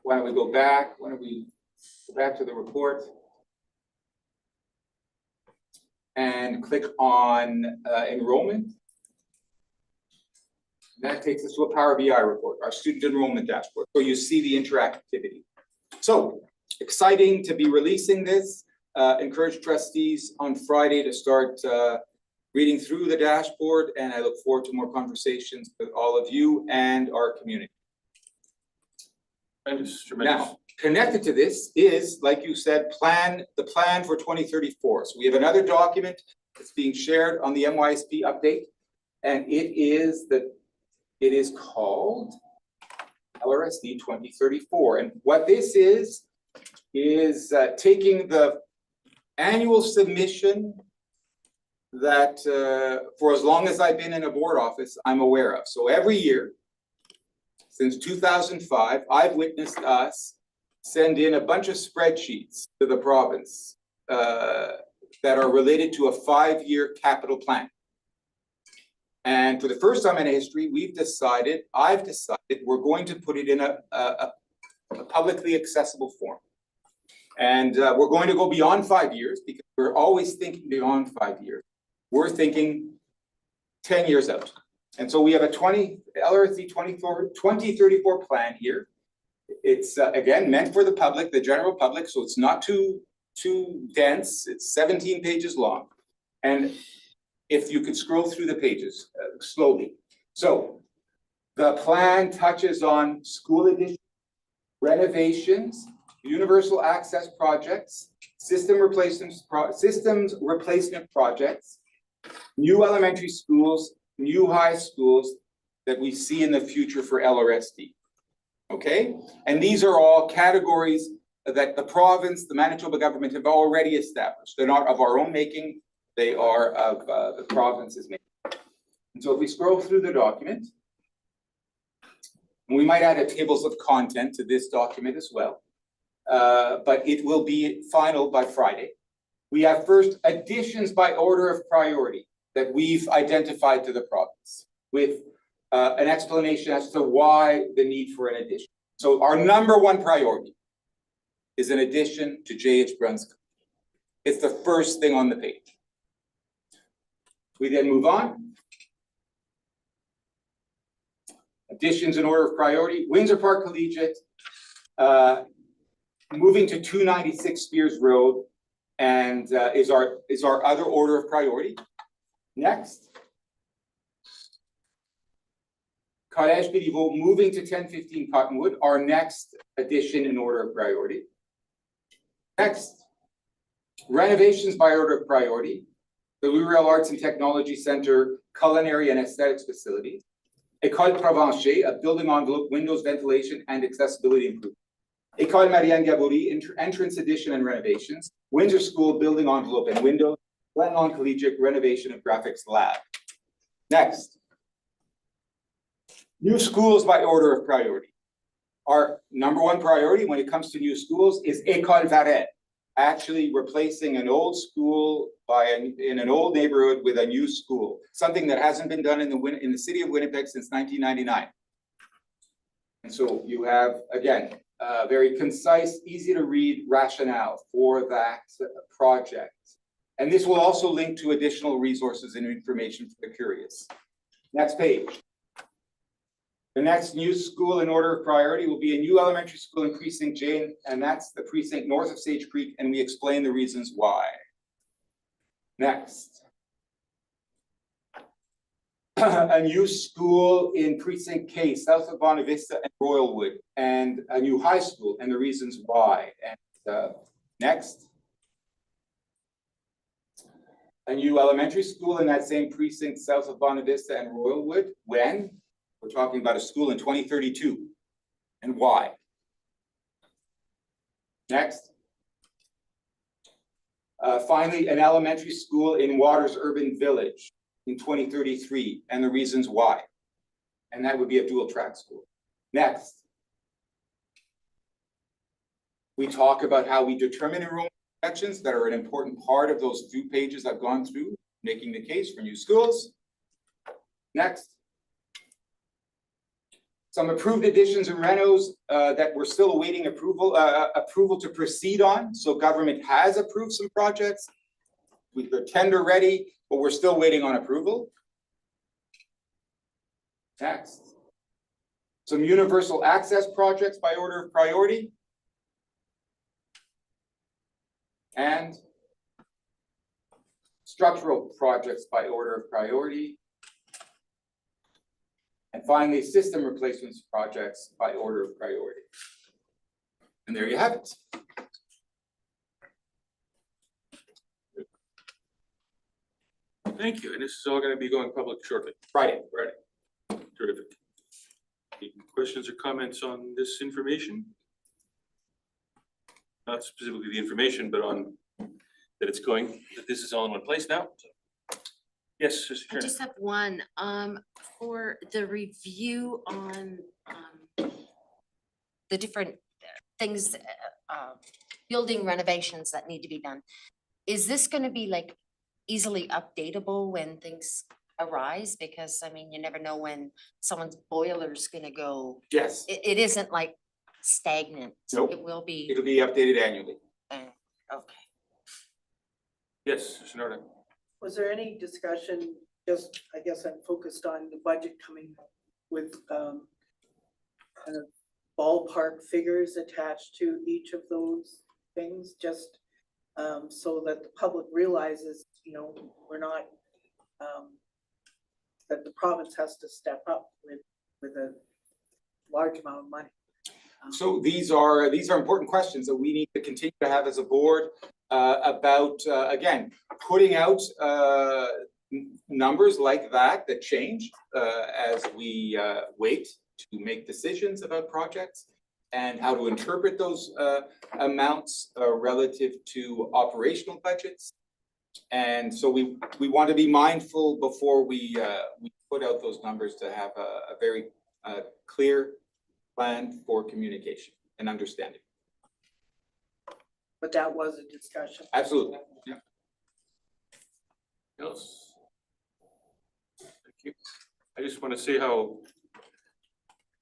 don't we go back? Why don't we go back to the report and click on enrollment. That takes us to a Power BI report, our student enrollment dashboard. So you see the interactivity. So exciting to be releasing this. Encourage trustees on Friday to start reading through the dashboard, and I look forward to more conversations with all of you and our community. Tremendous. Now, connected to this is, like you said, the plan for 2034. So we have another document that's being shared on the MYSP update, and it is called LRSD 2034. And what this is taking the annual submission that for as long as I've been in a board office, I'm aware of. So every year, since 2005, I've witnessed us send in a bunch of spreadsheets to the province that are related to a 5-year capital plan. And for the first time in history, I've decided we're going to put it in a publicly accessible form. And we're going to go beyond 5 years because we're always thinking beyond 5 years. We're thinking 10 years out. And so we have a LRSD 2034 plan here. It's again meant for the public, the general public, so it's not too dense. It's 17 pages long. And if you could scroll through the pages slowly. So the plan touches on school additions, renovations, universal access projects, systems replacement projects, new elementary schools, new high schools that we see in the future for LRSD. Okay? And these are all categories that the province, the Manitoba government have already established. They're not of our own making, they are of the province's making. And so if we scroll through the document, and we might add a tables of content to this document as well, but it will be final by Friday. We have first additions by order of priority that we've identified to the province with an explanation as to why the need for an addition. So our number one priority is an addition to J.H. Brunswick. It's the first thing on the page. We then move on. Additions in order of priority. Windsor Park Collegiate, moving to 296 Spears Road, and is our other order of priority. Next. Collège Béliveau moving to 1015 Cottonwood, our next addition in order of priority. Next, renovations by order of priority. The Lurel Arts and Technology Center culinary and aesthetics facilities. École Provencher, a building envelope, windows, ventilation, and accessibility improvement. École Marianne Gabory, entrance addition and renovations. Windsor School, building envelope and windows. Glenlawn Collegiate, renovation of graphics lab. Next. New schools by order of priority. Our number one priority when it comes to new schools is École Varenne, actually replacing an old school in an old neighborhood with a new school, something that hasn't been done in the city of Winnipeg since 1999. And so you have, again, very concise, easy to read rationale for that project. And this will also link to additional resources and information for the curious. Next page. The next new school in order of priority will be a new elementary school in Precinct J, and that's the precinct north of Sage Creek, and we explain the reasons why. Next. A new school in Precinct K, south of Bonavista and Royalwood, and a new high school and the reasons why. And next. A new elementary school in that same precinct south of Bonavista and Royalwood. When? We're talking about a school in 2032. And why? Next. Finally, an elementary school in Waters Urban Village in 2033 and the reasons why. And that would be a dual track school. Next. We talk about how we determine enrollment projections that are an important part of those 2 pages I've gone through, making the case for new schools. Next. Some approved additions and renos that we're still awaiting approval to proceed on. So government has approved some projects. They're tender ready, but we're still waiting on approval. Next. Some universal access projects by order of priority. And structural projects by order of priority. And finally, system replacements projects by order of priority. And there you have it. Thank you, and this is all gonna be going public shortly. Friday. Terrific. Any questions or comments on this information? Not specifically the information, but on that it's going, that this is all in one place now. Yes, Mr. I Chairman. just have one, for the review on, the different things, building renovations that need to be done. Is this gonna be like easily updatable when things arise? Because I mean, you never know when someone's boiler's gonna go. Yes. It isn't like stagnant. Nope. It will be. It'll be updated annually. Okay. Yes, Mr. Norton. Was there any discussion, just, I guess I'm focused on the budget coming up with kind of ballpark figures attached to each of those things, just so that the public realizes, you know, we're not, that the province has to step up with a large amount of money. So these are important questions that we need to continue to have as a board about, again, putting out numbers like that change as we wait to make decisions about projects and how to interpret those amounts relative to operational budgets. And so we want to be mindful before we put out those numbers to have a very clear plan for communication and understanding. But that was a discussion. Absolutely, yeah. Else? Thank you. I just want to say how,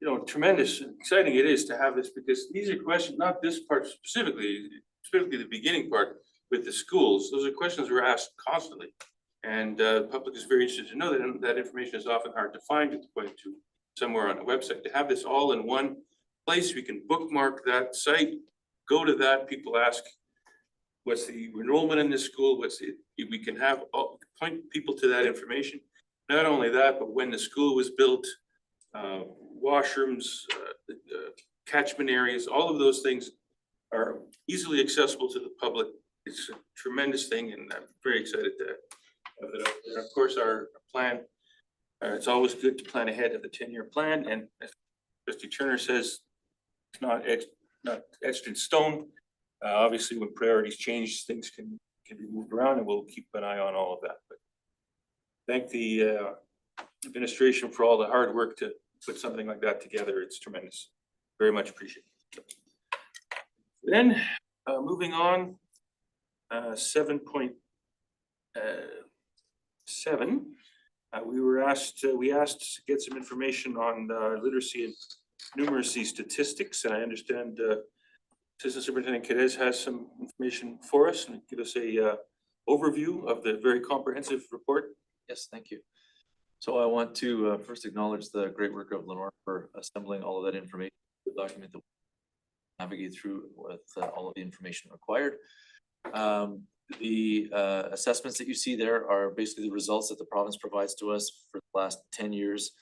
you know, tremendous, exciting it is to have this, because these are questions, not this part specifically the beginning part with the schools. Those are questions we're asked constantly. And the public is very interested to know that, and that information is often hard to find at the point to somewhere on a website. To have this all in one place, we can bookmark that site, go to that, people ask, what's the enrollment in this school, we can have, point people to that information. Not only that, but when the school was built, washrooms, catchment areas, all of those things are easily accessible to the public. It's a tremendous thing, and I'm very excited to have it out there. Of course, our plan, it's always good to plan ahead of the 10-year plan, and as Trustee Turner says, it's not etched in stone. Obviously, when priorities change, things can be moved around, and we'll keep an eye on all of that. But thank the administration for all the hard work to put something like that together. It's tremendous. Very much appreciated. Then, moving on, 7.2 7. We asked to get some information on literacy and numeracy statistics, and I understand Assistant Superintendent Cadez has some information for us and give us a overview of the very comprehensive report. Yes, thank you. So I want to first acknowledge the great work of Lenore for assembling all of that information, the document that we navigate through with all of the information required. The assessments that you see there are basically the results that the province provides to us for the last 10 years.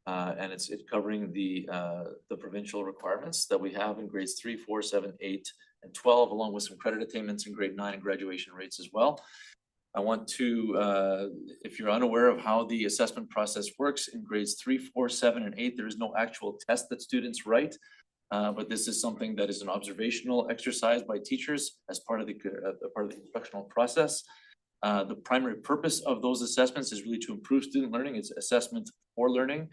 And it's covering the provincial requirements that we have in grades 3, 4, 7, 8, and 12, along with some credit attainments in grade 9 and graduation rates as well. I want to, if you're unaware of how the assessment process works, in grades 3, 4, 7, and 8, there is no actual test that students write. But this is something that is an observational exercise by teachers as part of the instructional process. The primary purpose of those assessments is really to improve student learning. It's assessment for learning.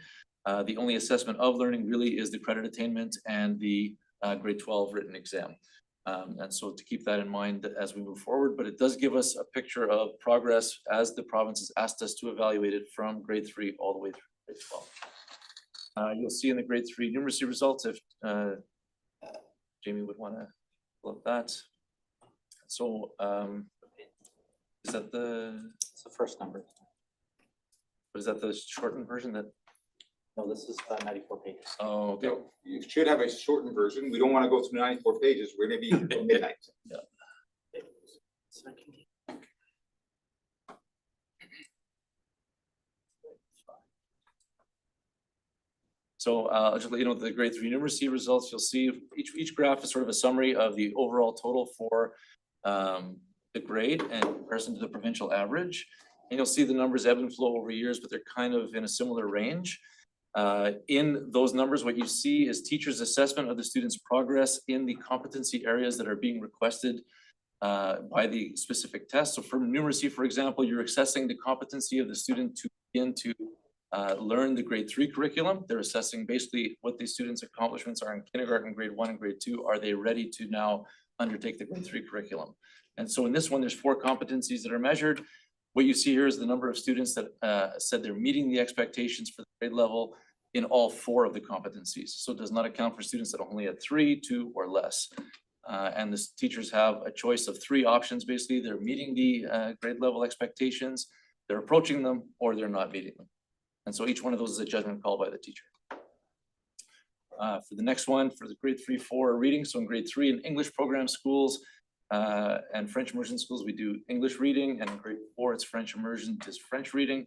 The only assessment of learning really is the credit attainment and the grade 12 written exam. And so to keep that in mind as we move forward, but it does give us a picture of progress as the province has asked us to evaluate it from grade 3 all the way through grade 12. You'll see in the grade 3 numeracy results if Jamie would want to pull up that. So is that It's the first number. is that the shortened version that? No, this is 94 pages. Oh, okay. No, you should have a shortened version. We don't want to go through 94 pages. We're gonna be here till midnight. Yeah. So I'll just let you know the grade 3 numeracy results. You'll see each graph is sort of a summary of the overall total for the grade and in comparison to the provincial average. And you'll see the numbers ebb and flow over years, but they're kind of in a similar range. In those numbers, what you see is teachers' assessment of the students' progress in the competency areas that are being requested by the specific test. So for numeracy, for example, you're assessing the competency of the student to begin to learn the grade 3 curriculum. They're assessing basically what the students' accomplishments are in kindergarten, grade 1 and grade 2. Are they ready to now undertake the grade 3 curriculum? And so in this one, there's 4 competencies that are measured. What you see here is the number of students that said they're meeting the expectations for the grade level in all 4 of the competencies. So it does not account for students that only had 3, 2, or less. And the teachers have a choice of 3 options. Basically, they're meeting the grade level expectations, they're approaching them, or they're not meeting them. And so each one of those is a judgment call by the teacher. For the next one, for the grade 3, 4 reading, so in grade 3 in English program schools and French immersion schools, we do English reading, and in grade 4, it's French immersion, it is French reading.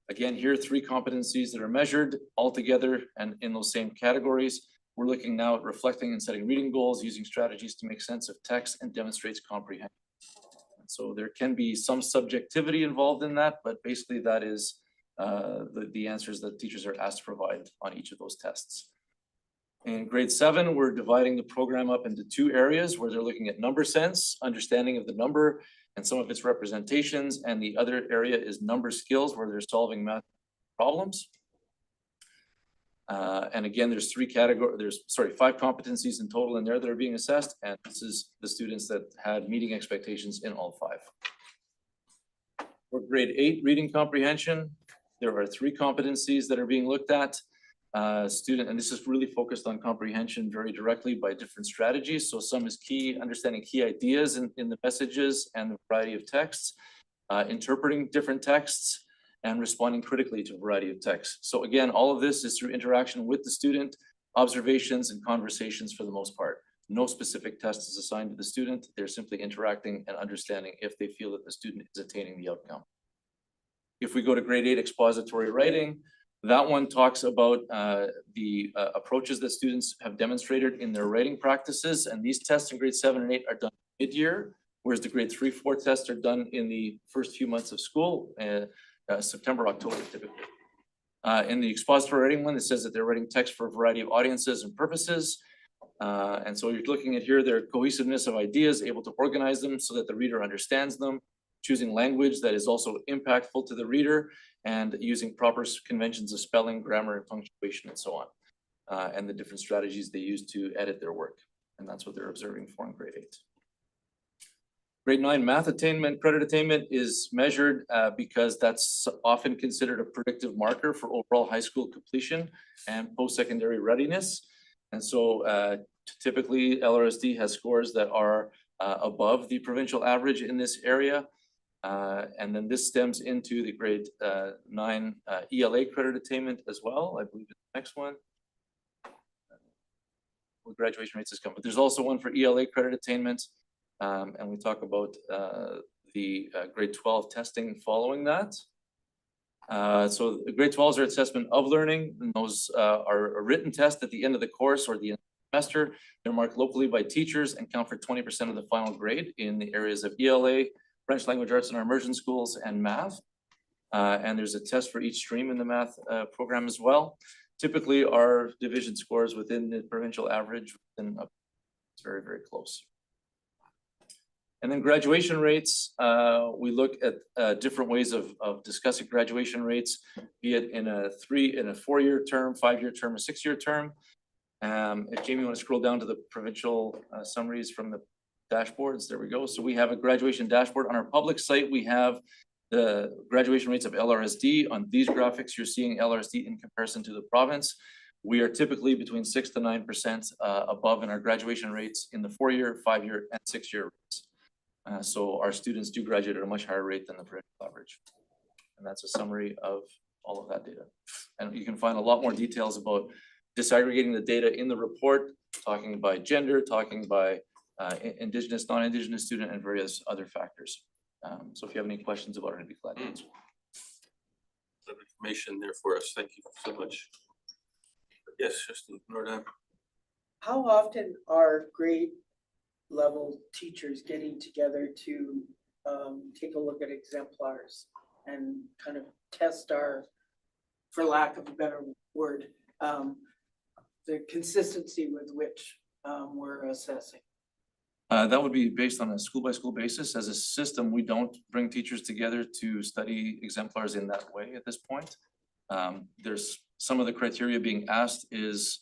Again, here are 3 competencies that are measured all together and in those same categories. We're looking now at reflecting and setting reading goals, using strategies to make sense of text and demonstrates comprehension. So there can be some subjectivity involved in that, but basically that is the answers that teachers are asked to provide on each of those tests. In grade 7, we're dividing the program up into 2 areas where they're looking at number sense, understanding of the number and some of its representations, and the other area is number skills where they're solving math problems. And again, there's 5 competencies in total in there that are being assessed, and this is the students that had meeting expectations in all 5. For grade 8 reading comprehension, there are 3 competencies that are being looked at. And this is really focused on comprehension very directly by different strategies. So some is key, understanding key ideas in the messages and the variety of texts, interpreting different texts, and responding critically to a variety of texts. So again, all of this is through interaction with the student, observations and conversations for the most part. No specific test is assigned to the student. They're simply interacting and understanding if they feel that the student is attaining the outcome. If we go to grade 8 expository writing, that one talks about the approaches that students have demonstrated in their writing practices. And these tests in grade 7 and 8 are done mid-year, whereas the grade 3, 4 tests are done in the first few months of school, September, October typically. In the expository writing one, it says that they're writing text for a variety of audiences and purposes. And so you're looking at here, their cohesiveness of ideas, able to organize them so that the reader understands them, choosing language that is also impactful to the reader, and using proper conventions of spelling, grammar, and punctuation, and so on, and the different strategies they use to edit their work. And that's what they're observing for in grade 8. Grade 9 math attainment, credit attainment is measured because that's often considered a predictive marker for overall high school completion and post-secondary readiness. And so typically LRSD has scores that are above the provincial average in this area. And then this stems into the grade 9 ELA credit attainment as well. I believe it's the next one. Graduation rates is coming, but there's also one for ELA credit attainment. And we talk about the grade 12 testing following that. So the grade 12s are assessment of learning, and those are a written test at the end of the course or the end of the semester. They're marked locally by teachers and count for 20% of the final grade in the areas of ELA, French language arts in our immersion schools, and math. And there's a test for each stream in the math program as well. Typically, our division scores within the provincial average, and it's very, very close. And then graduation rates, we look at different ways of discussing graduation rates, be it in a 4-year term, 5-year term, or 6-year term. If Jamie, you want to scroll down to the provincial summaries from the dashboards, there we go. So we have a graduation dashboard on our public site. We have the graduation rates of LRSD. On these graphics, you're seeing LRSD in comparison to the province. We are typically between 6 to 9% above in our graduation rates in the 4-year, 5-year, and 6-year rates. So our students do graduate at a much higher rate than the provincial average. And that's a summary of all of that data. And you can find a lot more details about disaggregating the data in the report, talking by gender, talking by Indigenous, non-Indigenous student, and various other factors. So if you have any questions about it, I'd be glad to answer. Some information there for us. Thank you so much. Yes, Justin Nordheim. How often are grade level teachers getting together to take a look at exemplars and kind of test our, for lack of a better word, the consistency with which we're assessing? That would be based on a school by school basis. As a system, we don't bring teachers together to study exemplars in that way at this point. There's some of the criteria being asked is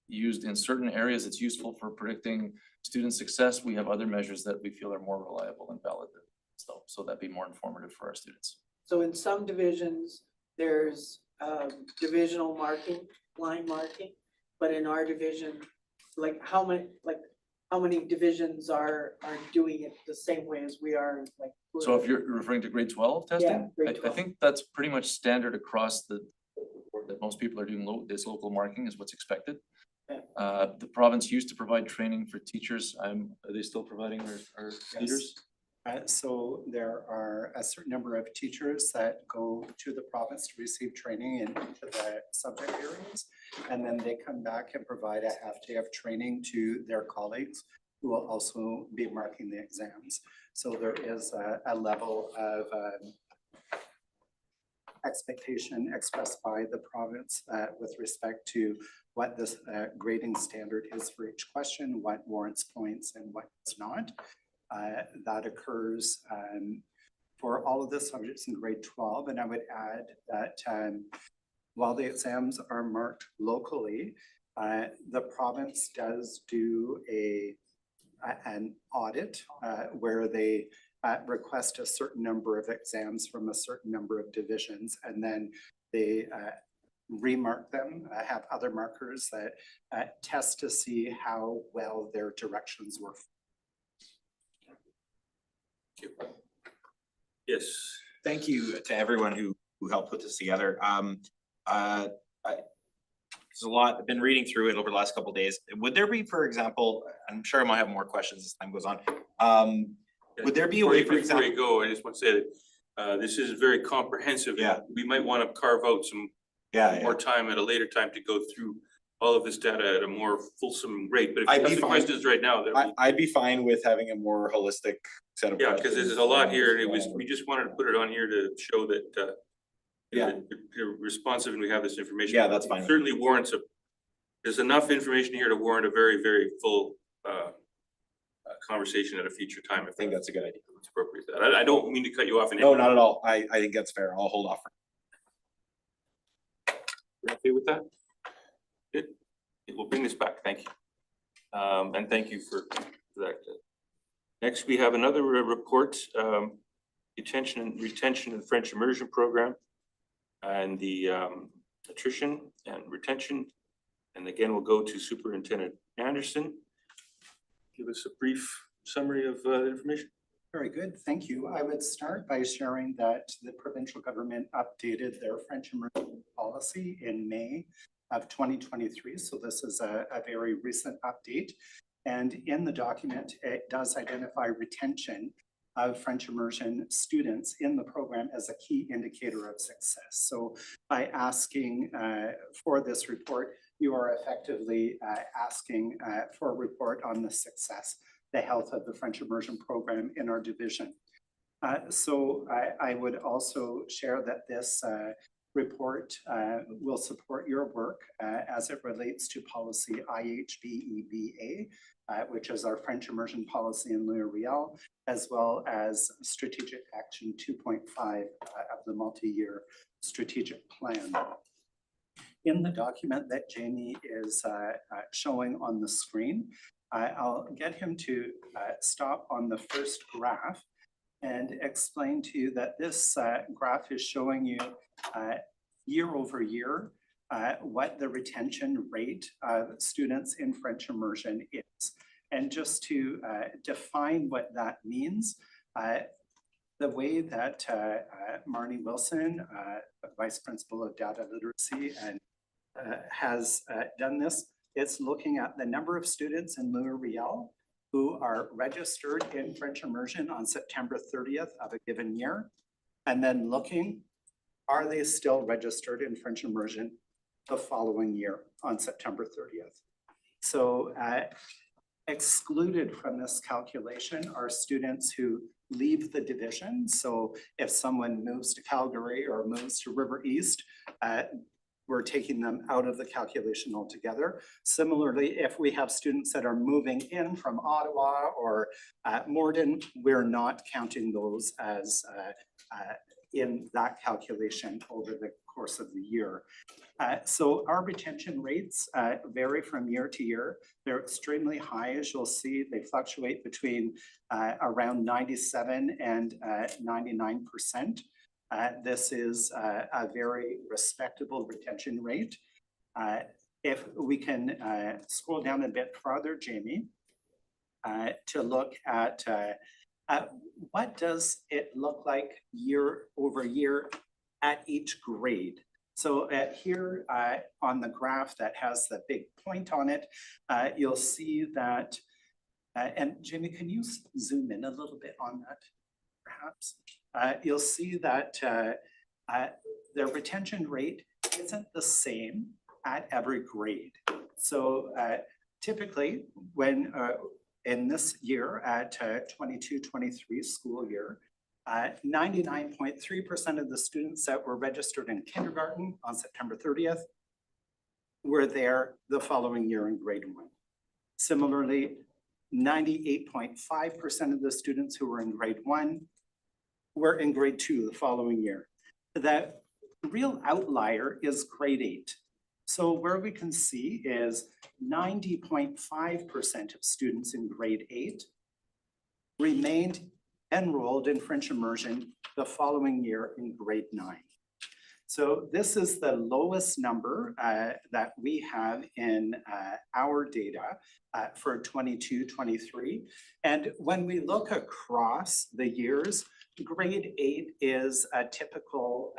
used in certain areas. It's useful for predicting student success. We have other measures that we feel are more reliable and valid. So that'd be more informative for our students. So in some divisions, there's divisional marking, line marking, but in our division, like how many divisions are doing it the same way as we are? Like, so if you're referring to grade 12 testing, yeah, grade 12. I think that's pretty much standard across the board, that most people are doing this local marking is what's expected. The province used to provide training for teachers. Are they still providing our leaders? So there are a certain number of teachers that go to the province to receive training in each of the subject areas. And then they come back and provide a half day of training to their colleagues who will also be marking the exams. So there is a level of expectation expressed by the province with respect to what this grading standard is for each question, what warrants points and what does not. That occurs for all of the subjects in grade 12. And I would add that while the exams are marked locally, the province does do an audit where they request a certain number of exams from a certain number of divisions, and then they remark them, have other markers that test to see how well their directions were. Yes. Thank you to everyone who helped put this together. There's a lot, I've been reading through it over the last couple of days. Would there be, for example, I'm sure I might have more questions as time goes on. Would there be a way, for example? Before you go, I just want to say that this is very comprehensive. Yeah. We might want to carve out some more time at a later time to go through all of this data at a more fulsome rate. But if you have the questions right now, I'd be fine with having a more holistic set of questions. Yeah, because there's a lot here, and we just wanted to put it on here to show that you're responsive and we have this information. Yeah, that's fine. It certainly warrants there's enough information here to warrant a very, very full conversation at a future time. I think that's a good idea. It's appropriate. I don't mean to cut you off. No, not at all. I think that's fair. I'll hold off. You're okay with that? Good. We'll bring this back. Thank you. And thank you for that. Next, we have another report, retention of the French immersion program and the attrition and retention. And again, we'll go to Superintendent Anderson. Give us a brief summary of the information. Very good, thank you. I would start by sharing that the provincial government updated their French immersion policy in May of 2023. So this is a very recent update. And in the document, it does identify retention of French immersion students in the program as a key indicator of success. So by asking for this report, you are effectively asking for a report on the success, the health of the French immersion program in our division. So I would also share that this report will support your work as it relates to policy IHBEBA, which is our French immersion policy in L'Oreal, as well as strategic action 2.5 of the multi-year strategic plan. In the document that Jamie is showing on the screen, I'll get him to stop on the first graph and explain to you that this graph is showing you year over year what the retention rate of students in French immersion is. And just to define what that means, the way that Marnie Wilson, Vice Principal of Data Literacy, and has done this, it's looking at the number of students in L'Oreal who are registered in French immersion on September 30th of a given year, and then looking, are they still registered in French immersion the following year on September 30th? So excluded from this calculation are students who leave the division. So if someone moves to Calgary or moves to River East, we're taking them out of the calculation altogether. Similarly, if we have students that are moving in from Ottawa or Morden, we're not counting those as in that calculation over the course of the year. So our retention rates vary from year to year. They're extremely high, as you'll see. They fluctuate between around 97 and 99%. This is a very respectable retention rate. If we can scroll down a bit farther, Jamie, to look at what does it look like year over year at each grade. So here on the graph that has the big point on it, you'll see that, and Jamie, can you zoom in a little bit on that, perhaps? You'll see that the retention rate isn't the same at every grade. So typically when in this year at 22-23 school year, 99.3% of the students that were registered in kindergarten on September 30th were there the following year in grade 1. Similarly, 98.5% of the students who were in grade 1 were in grade 2 the following year. The real outlier is grade 8. So where we can see is 90.5% of students in grade 8 remained enrolled in French immersion the following year in grade 9. So this is the lowest number that we have in our data for 22-23. And when we look across the years, grade 8 is a typical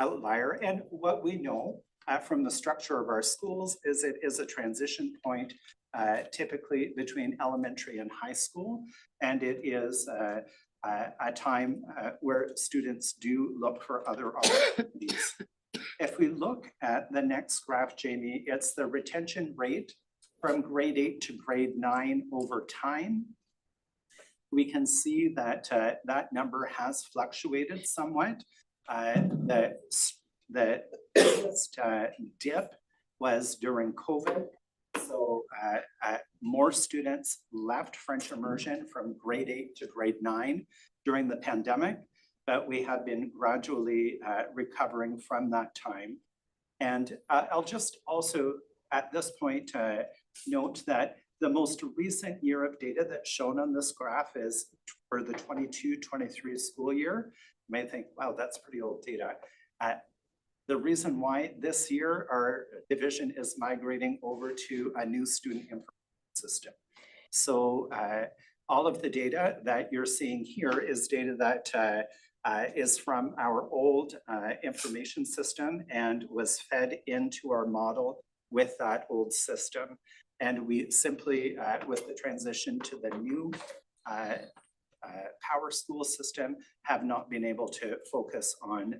outlier. And what we know from the structure of our schools is it is a transition point typically between elementary and high school. And it is a time where students do look for other opportunities. If we look at the next graph, Jamie, it's the retention rate from grade 8 to grade 9 over time. We can see that that number has fluctuated somewhat. The biggest dip was during COVID. So more students left French immersion from grade 8 to grade 9 during the pandemic, but we have been gradually recovering from that time. And I'll just also at this point note that The most recent year of data that's shown on this graph is for the 22-23 school year. You may think, wow, that's pretty old data. The reason why this year our division is migrating over to a new student information system. So all of the data that you're seeing here is data that is from our old information system and was fed into our model with that old system. And we simply, with the transition to the new Power School system, have not been able to focus on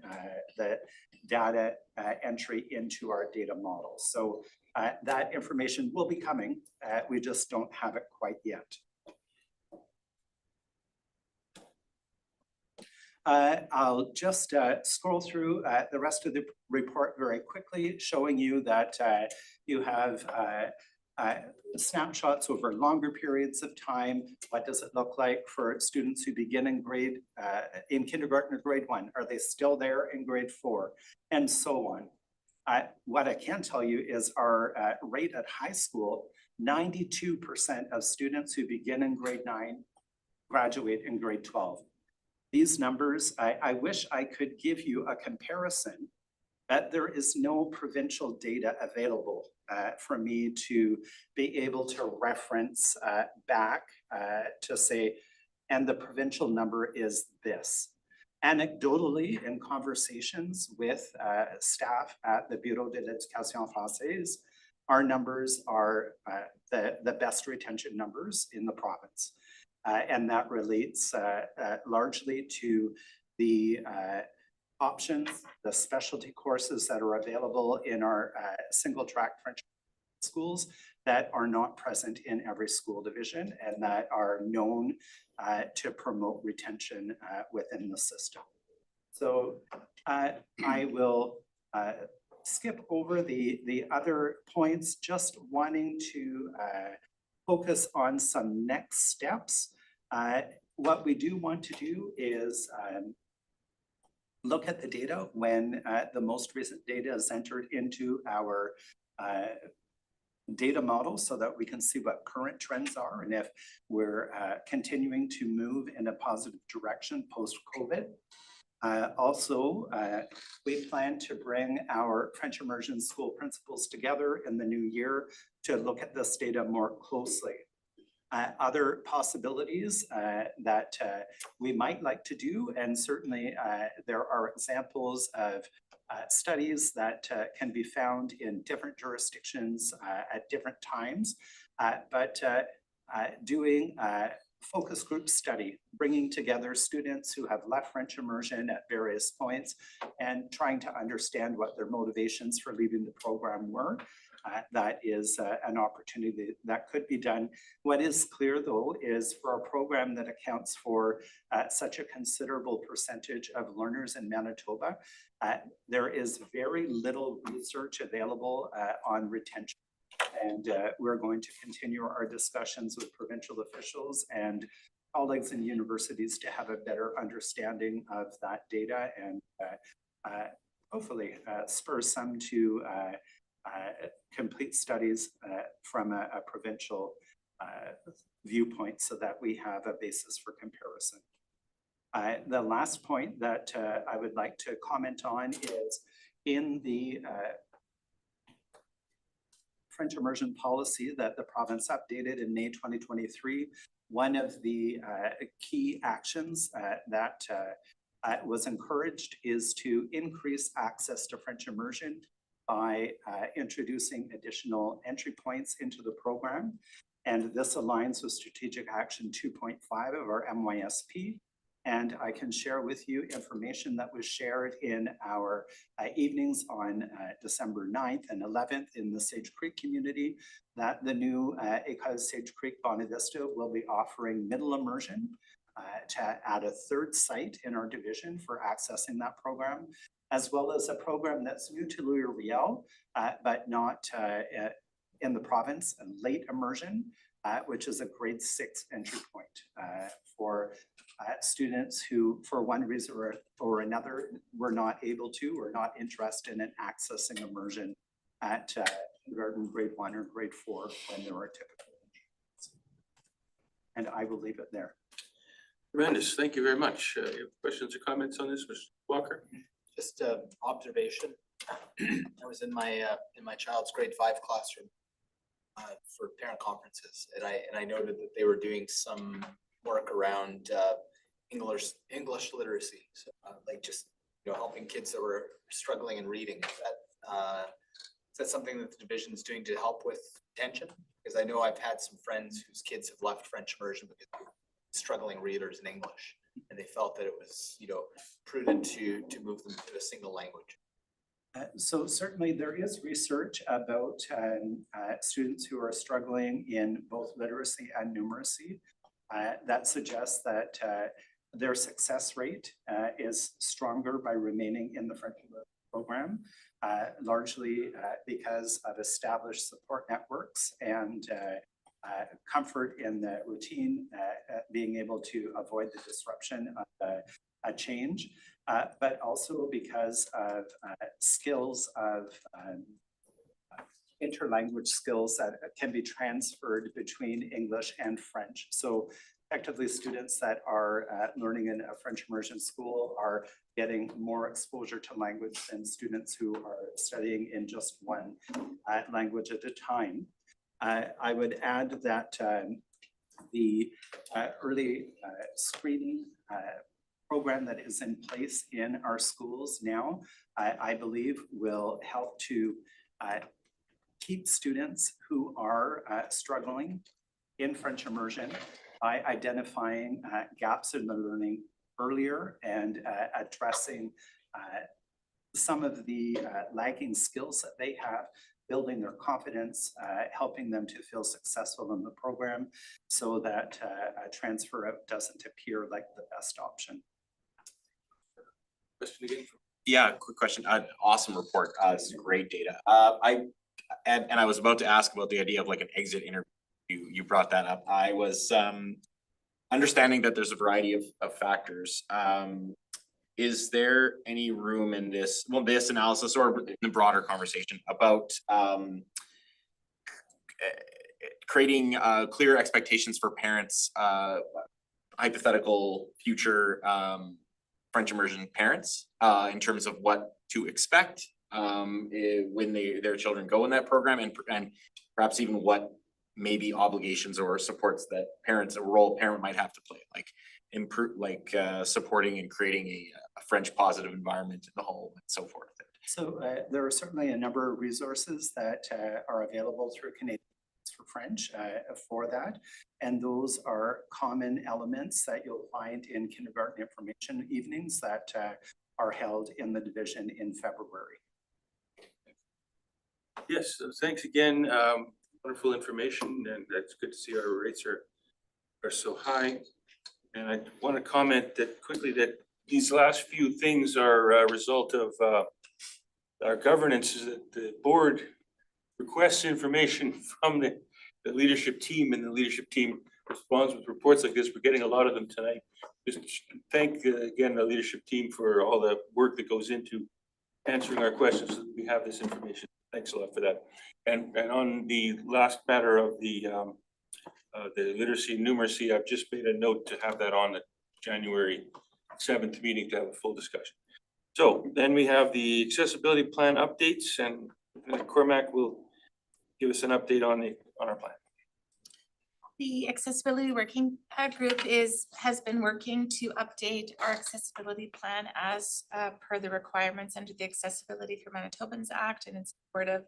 the data entry into our data model. So that information will be coming. We just don't have it quite yet. I'll just scroll through the rest of the report very quickly, showing you that you have snapshots over longer periods of time. What does it look like for students who begin in kindergarten or grade 1? Are they still there in grade 4? And so on. What I can tell you is our rate at high school, 92% of students who begin in grade 9 graduate in grade 12. These numbers, I wish I could give you a comparison, but there is no provincial data available for me to be able to reference back to say, and the provincial number is this. Anecdotally, in conversations with staff at the Bureau de l'Éducation française, our numbers are the best retention numbers in the province. And that relates largely to the options, the specialty courses that are available in our single track French schools that are not present in every school division and that are known to promote retention within the system. So I will skip over the other points, just wanting to focus on some next steps. What we do want to do is look at the data when the most recent data is entered into our data model so that we can see what current trends are and if we're continuing to move in a positive direction post-COVID. Also, we plan to bring our French immersion school principals together in the new year to look at this data more closely. Other possibilities that we might like to do, and certainly there are examples of studies that can be found in different jurisdictions at different times, but doing focus group study, bringing together students who have left French immersion at various points and trying to understand what their motivations for leaving the program were. That is an opportunity that could be done. What is clear though is for a program that accounts for such a considerable percentage of learners in Manitoba, there is very little research available on retention. And we're going to continue our discussions with provincial officials and colleagues in universities to have a better understanding of that data and hopefully spur some to complete studies from a provincial viewpoint so that we have a basis for comparison. The last point that I would like to comment on is in the French immersion policy that the province updated in May 2023, one of the key actions that was encouraged is to increase access to French immersion by introducing additional entry points into the program. And this aligns with Strategic Action 2.5 of our MYSP. And I can share with you information that was shared in our evenings on December 9th and 11th in the Sage Creek community, that the new École Sage Creek Bonavista will be offering middle immersion to add a third site in our division for accessing that program, as well as a program that's new to Louis-Riel, but not in the province, and late immersion, which is a grade 6 entry point for students who, for one reason or another, were not able to or not interested in accessing immersion at kindergarten, grade 1 or grade 4 when there were typical. And I will leave it there. Tremendous, thank you very much. You have questions or comments on this, Mr. Walker? Just a observation. I was in my child's grade 5 classroom for parent conferences, and I noted that they were doing some work around English literacy. So like just, you know, helping kids that were struggling in reading. Is that something that the division is doing to help with retention? Because I know I've had some friends whose kids have left French immersion because they were struggling readers in English, and they felt that it was, you know, prudent to move them to a single language. So certainly there is research about students who are struggling in both literacy and numeracy that suggests that their success rate is stronger by remaining in the French program, largely because of established support networks and comfort in the routine, being able to avoid the disruption of a change, but also because of skills of interlanguage skills that can be transferred between English and French. So effectively, students that are learning in a French immersion school are getting more exposure to language than students who are studying in just one language at a time. I would add that the early screening program that is in place in our schools now, I believe will help to keep students who are struggling in French immersion by identifying gaps in the learning earlier and addressing some of the lagging skills that they have, building their confidence, helping them to feel successful in the program so that a transfer out doesn't appear like the best option. Question again? Yeah, quick question. Awesome report. This is great data. And I was about to ask about the idea of like an exit interview. You brought that up. I was understanding that there's a variety of factors. Is there any room in this, well, this analysis or in the broader conversation about creating clear expectations for parents, hypothetical future French immersion parents, in terms of what to expect when their children go in that program, and perhaps even what maybe obligations or supports that parents, a role parent might have to play, like improve, like supporting and creating a French positive environment in the home and so forth. So there are certainly a number of resources that are available through Canadian for French for that. And those are common elements that you'll find in kindergarten information evenings that are held in the division in February. Yes, so thanks again. Wonderful information, and that's good to see our rates are so high. And I want to comment that quickly that these last few things are a result of our governance. That the board requests information from the leadership team, and the leadership team responds with reports like this. We're getting a lot of them tonight. Just thank again the leadership team for all the work that goes into answering our questions so that we have this information. Thanks a lot for that. And on the last matter of the literacy and numeracy, I've just made a note to have that on the January 7th meeting to have a full discussion. So then we have the accessibility plan updates, and Cormac will give us an update on our plan. The accessibility working group has been working to update our accessibility plan as per the requirements under the Accessibility for Manitobans Act and in support of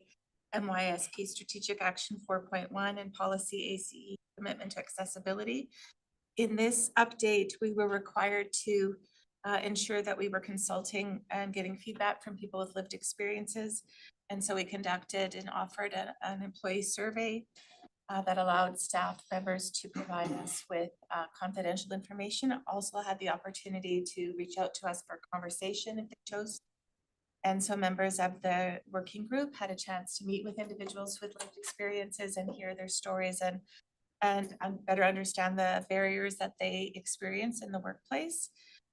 MYSP Strategic Action 4.1 and Policy ACE Commitment to Accessibility. In this update, we were required to ensure that we were consulting and getting feedback from people with lived experiences. And so we conducted and offered an employee survey that allowed staff members to provide us with confidential information. Also had the opportunity to reach out to us for conversation if they chose. And so members of the working group had a chance to meet with individuals with lived experiences and hear their stories and better understand the barriers that they experience in the workplace.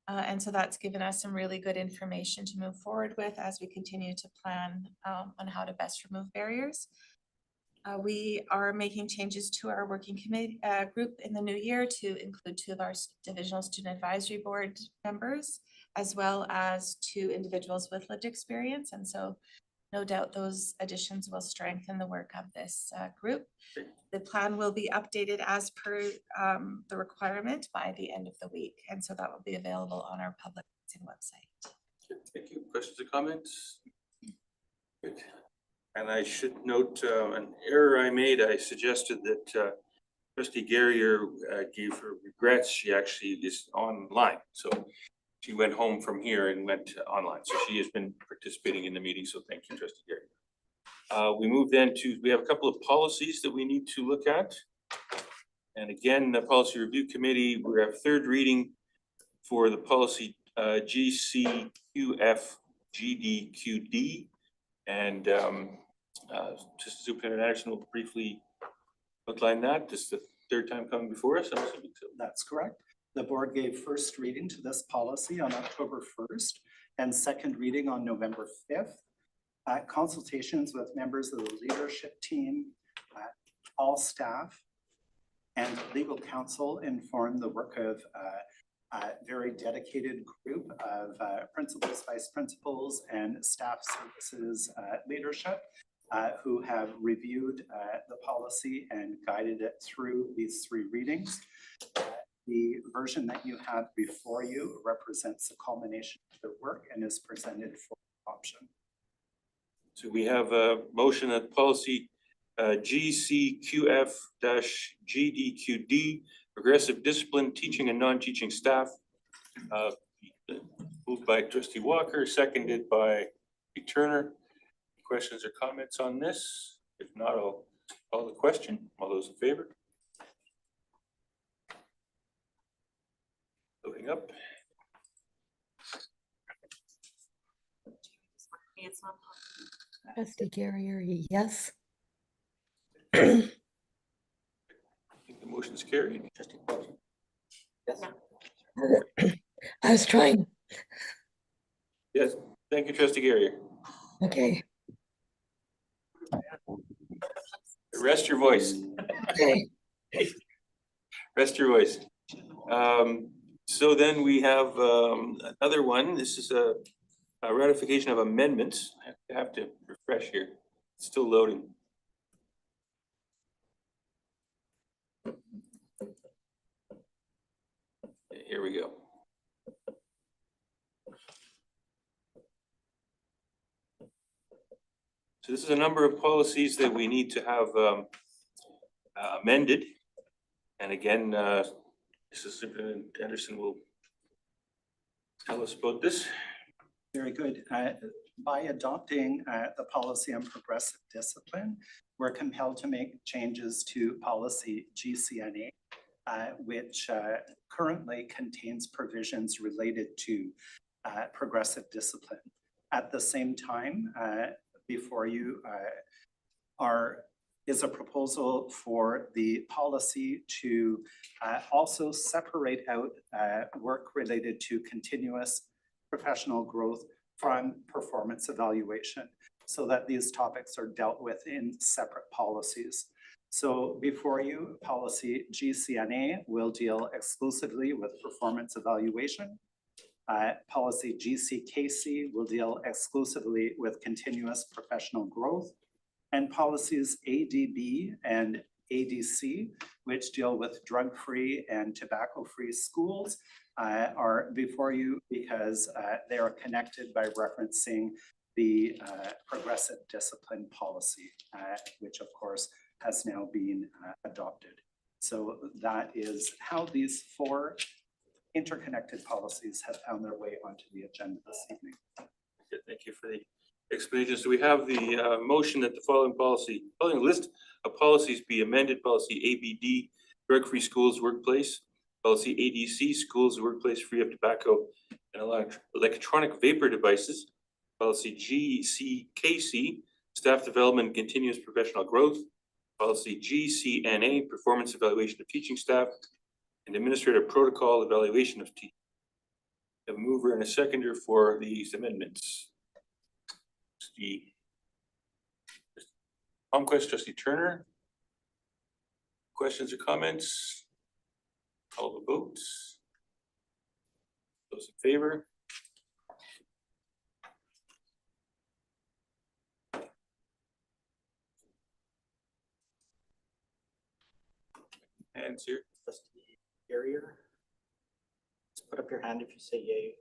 And so that's given us some really good information to move forward with as we continue to plan on how to best remove barriers. We are making changes to our working committee group in the new year to include 2 of our divisional student advisory board members, as well as 2 individuals with lived experience. And so no doubt those additions will strengthen the work of this group. The plan will be updated as per the requirement by the end of the week. And so that will be available on our public website. Thank you. Questions or comments? Good. And I should note an error I made. I suggested that trustee Garrier gave her regrets. She actually is online. So she went home from here and went online. So she has been participating in the meeting. So thank you, trustee Garrier. We move then to, we have a couple of policies that we need to look at. And again, the policy review committee, we have 3rd reading for the policy GCQF GDQD. And just Superintendent Anderson will briefly outline that. This is the 3rd time coming before us. I'm assuming so. That's correct. The board gave first reading to this policy on October 1st and second reading on November 5th. Consultations with members of the leadership team, all staff, and legal counsel informed the work of a very dedicated group of principals, vice principals, and staff services leadership who have reviewed the policy and guided it through these 3 readings. The version that you have before you represents the culmination of their work and is presented for adoption. So we have a motion that policy GCQF-GDQD, progressive discipline, teaching and non-teaching staff. Moved by trustee Walker, seconded by trustee Turner. Questions or comments on this? If not, I'll call the question. All those in favor? Voting up. It's not. Trustee Garrier, yes. I think the motion is carried. Trustee Paulson. Yes. I was trying. Yes, thank you, trustee Garrier. Okay. Rest your voice. Okay. Rest your voice. So then we have another one. This is a ratification of amendments. I have to refresh here. It's still loading. Here we go. So this is a number of policies that we need to have amended. And again, Superintendent Anderson will tell us about this. Very good. By adopting the policy on progressive discipline, we're compelled to make changes to policy GCNA, which currentently contains provisions related to progressive discipline. At the same time, before you is a proposal for the policy to also separate out work related to continuous professional growth from performance evaluation, so that these topics are dealt with in separate policies. So before you, policy GCNA will deal exclusively with performance evaluation. Policy GCKC will deal exclusively with continuous professional growth. And policies ADB and ADC, which deal with drug-free and tobacco-free schools, are before you because they are connected by referencing the progressive discipline policy, which of course has now been adopted. So that is how these 4 interconnected policies have found their way onto the agenda this evening. Good, thank you for the explanation. So we have the motion that the following list of policies be amended. Policy ABD, drug-free schools workplace. Policy ADC, schools workplace free of tobacco and electronic vapor devices. Policy GCKC, staff development and continuous professional growth. Policy GCNA, performance evaluation of teaching staff. And administrative protocol evaluation of teaching. A mover and a seconder for these amendments. ComQuest, trustee Turner. Questions or comments? Call the votes. Those in favor? Hands here. Trustee Carrier. Just put up your hand if you say yay.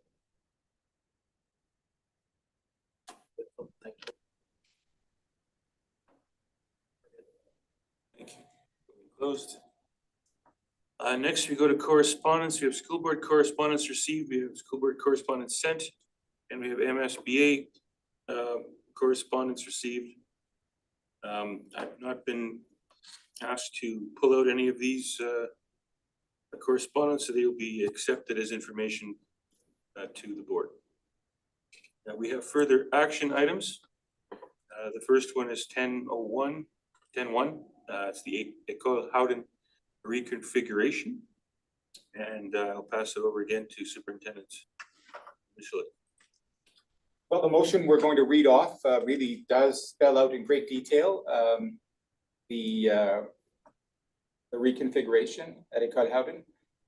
Thank you. Thank you. Closed. Next, we go to correspondence. We have school board correspondence received, we have school board correspondence sent, and we have MSBA correspondence received. I've not been asked to pull out any of these correspondence, so they will be accepted as information to the board. Now, we have further action items. The first one is 10:01, 10:1. It's the École Howden reconfiguration. And I'll pass it over again to Superintendent Michelet. Well, the motion we're going to read off really does spell out in great detail the reconfiguration at École Howden.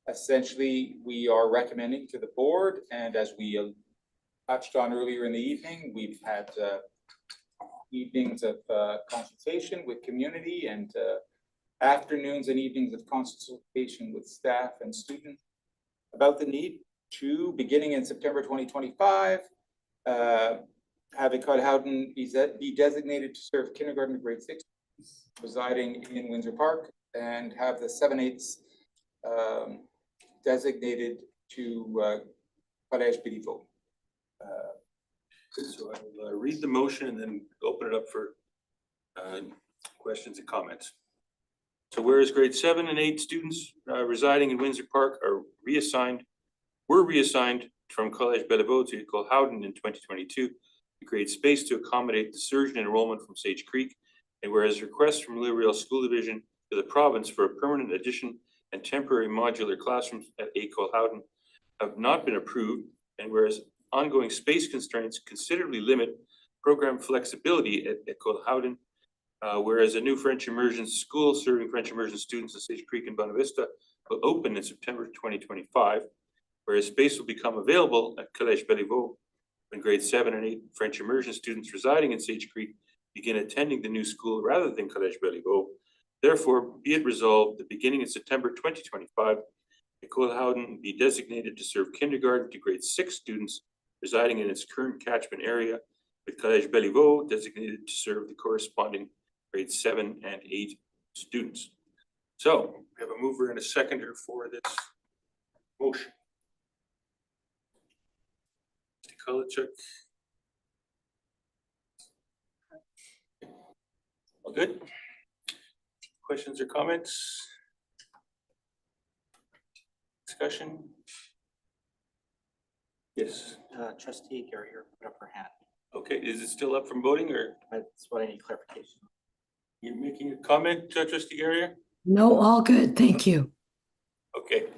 Essentially, we are recommending to the board, and as we touched on earlier in the evening, we've had evenings of consultation with community and afternoons and evenings of consultation with staff and students about the need to, beginning in September 2025, have École Howden be designated to serve kindergarten to grade 6 residing in Windsor Park, and have the 7/8 designated to Collège Béliveau. So I will read the motion and then open it up for questions and comments. So whereas grade 7 and 8 students residing in Windsor Park were reassigned from Collège Béliveau to École Howden in 2022 to create space to accommodate the surge in enrollment from Sage Creek, and whereas requests from Louisville School Division to the province for a permanent addition and temporary modular classrooms at École Howden have not been approved, and whereas ongoing space constraints considerably limit program flexibility at École Howden, whereas a new French immersion school serving French immersion students in Sage Creek and Bonavista will open in September 2025, whereas space will become available at Collège Béliveau when grade 7 and 8 French immersion students residing in Sage Creek begin attending the new school rather than Collège Béliveau. Therefore, be it resolved that beginning in September 2025, École Howden be designated to serve kindergarten to grade 6 students residing in its current catchment area, with Collège Béliveau designated to serve the corresponding grade 7 and 8 students. So we have a mover and a seconder for this motion. Mr. Kolichuk. All good? Questions or comments? Discussion? Yes. Trustee Carrier put up her hand. Okay, is it still up from voting, or? That's what I need clarification. You're making a comment, Trustee Garrier? No, all good, thank you. Okay.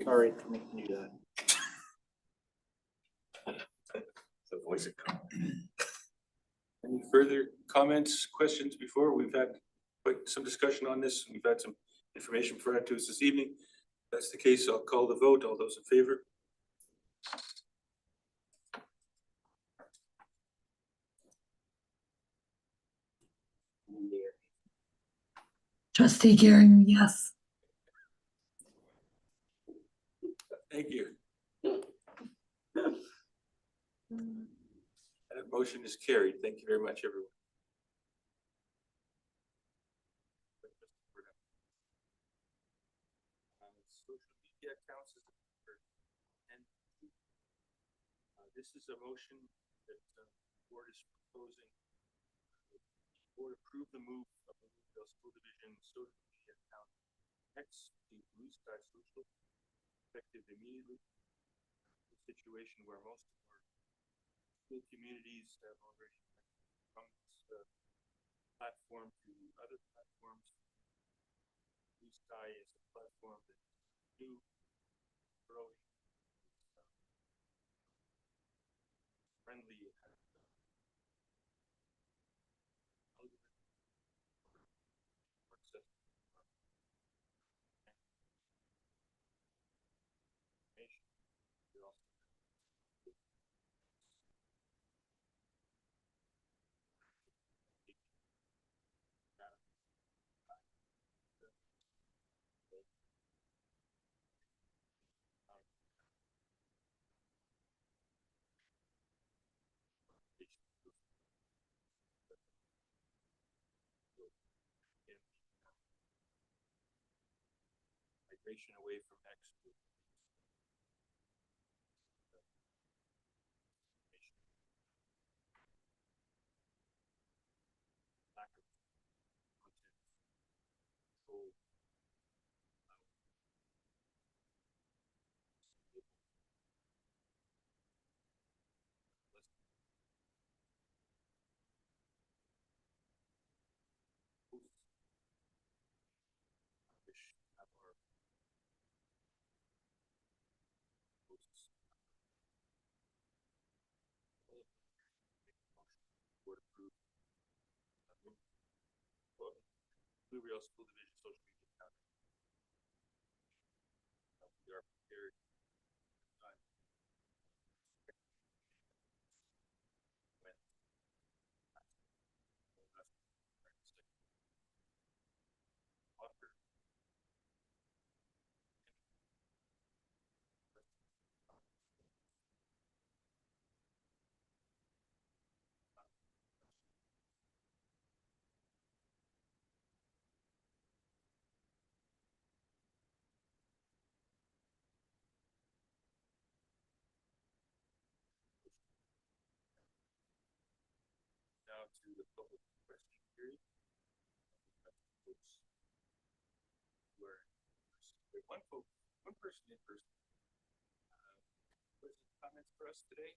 Sorry for making you do that. The voice of comment. Any further comments, questions before? We've had quite some discussion on this. We've had some information provided to us this evening. If that's the case, I'll call the vote. All those in favor? Trustee Gary, yes. Thank you. That motion is carried. Thank you very much, everyone. Social media accounts is this is a motion that the board is proposing. The board approve the move of the Louisville School Division social media account X to Blue Sky Social, effective immediately. A situation where most of our school communities have already from this platform to other platforms. Blue Sky is a platform that is new, growing, friendly. migration away from X to lack of content control. Wish have our hosts. All of them make a motion for approve. Blueberry School Division Social Media Account. We are prepared. When offer. Now to the public question period. Folks who are one person in person. Questions, comments for us today?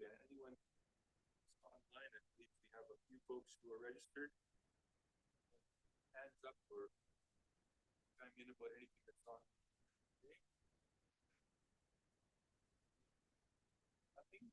Yeah, anyone online? I believe we have a few folks who are registered. Hands up or chime in about anything that's on today. Nothing?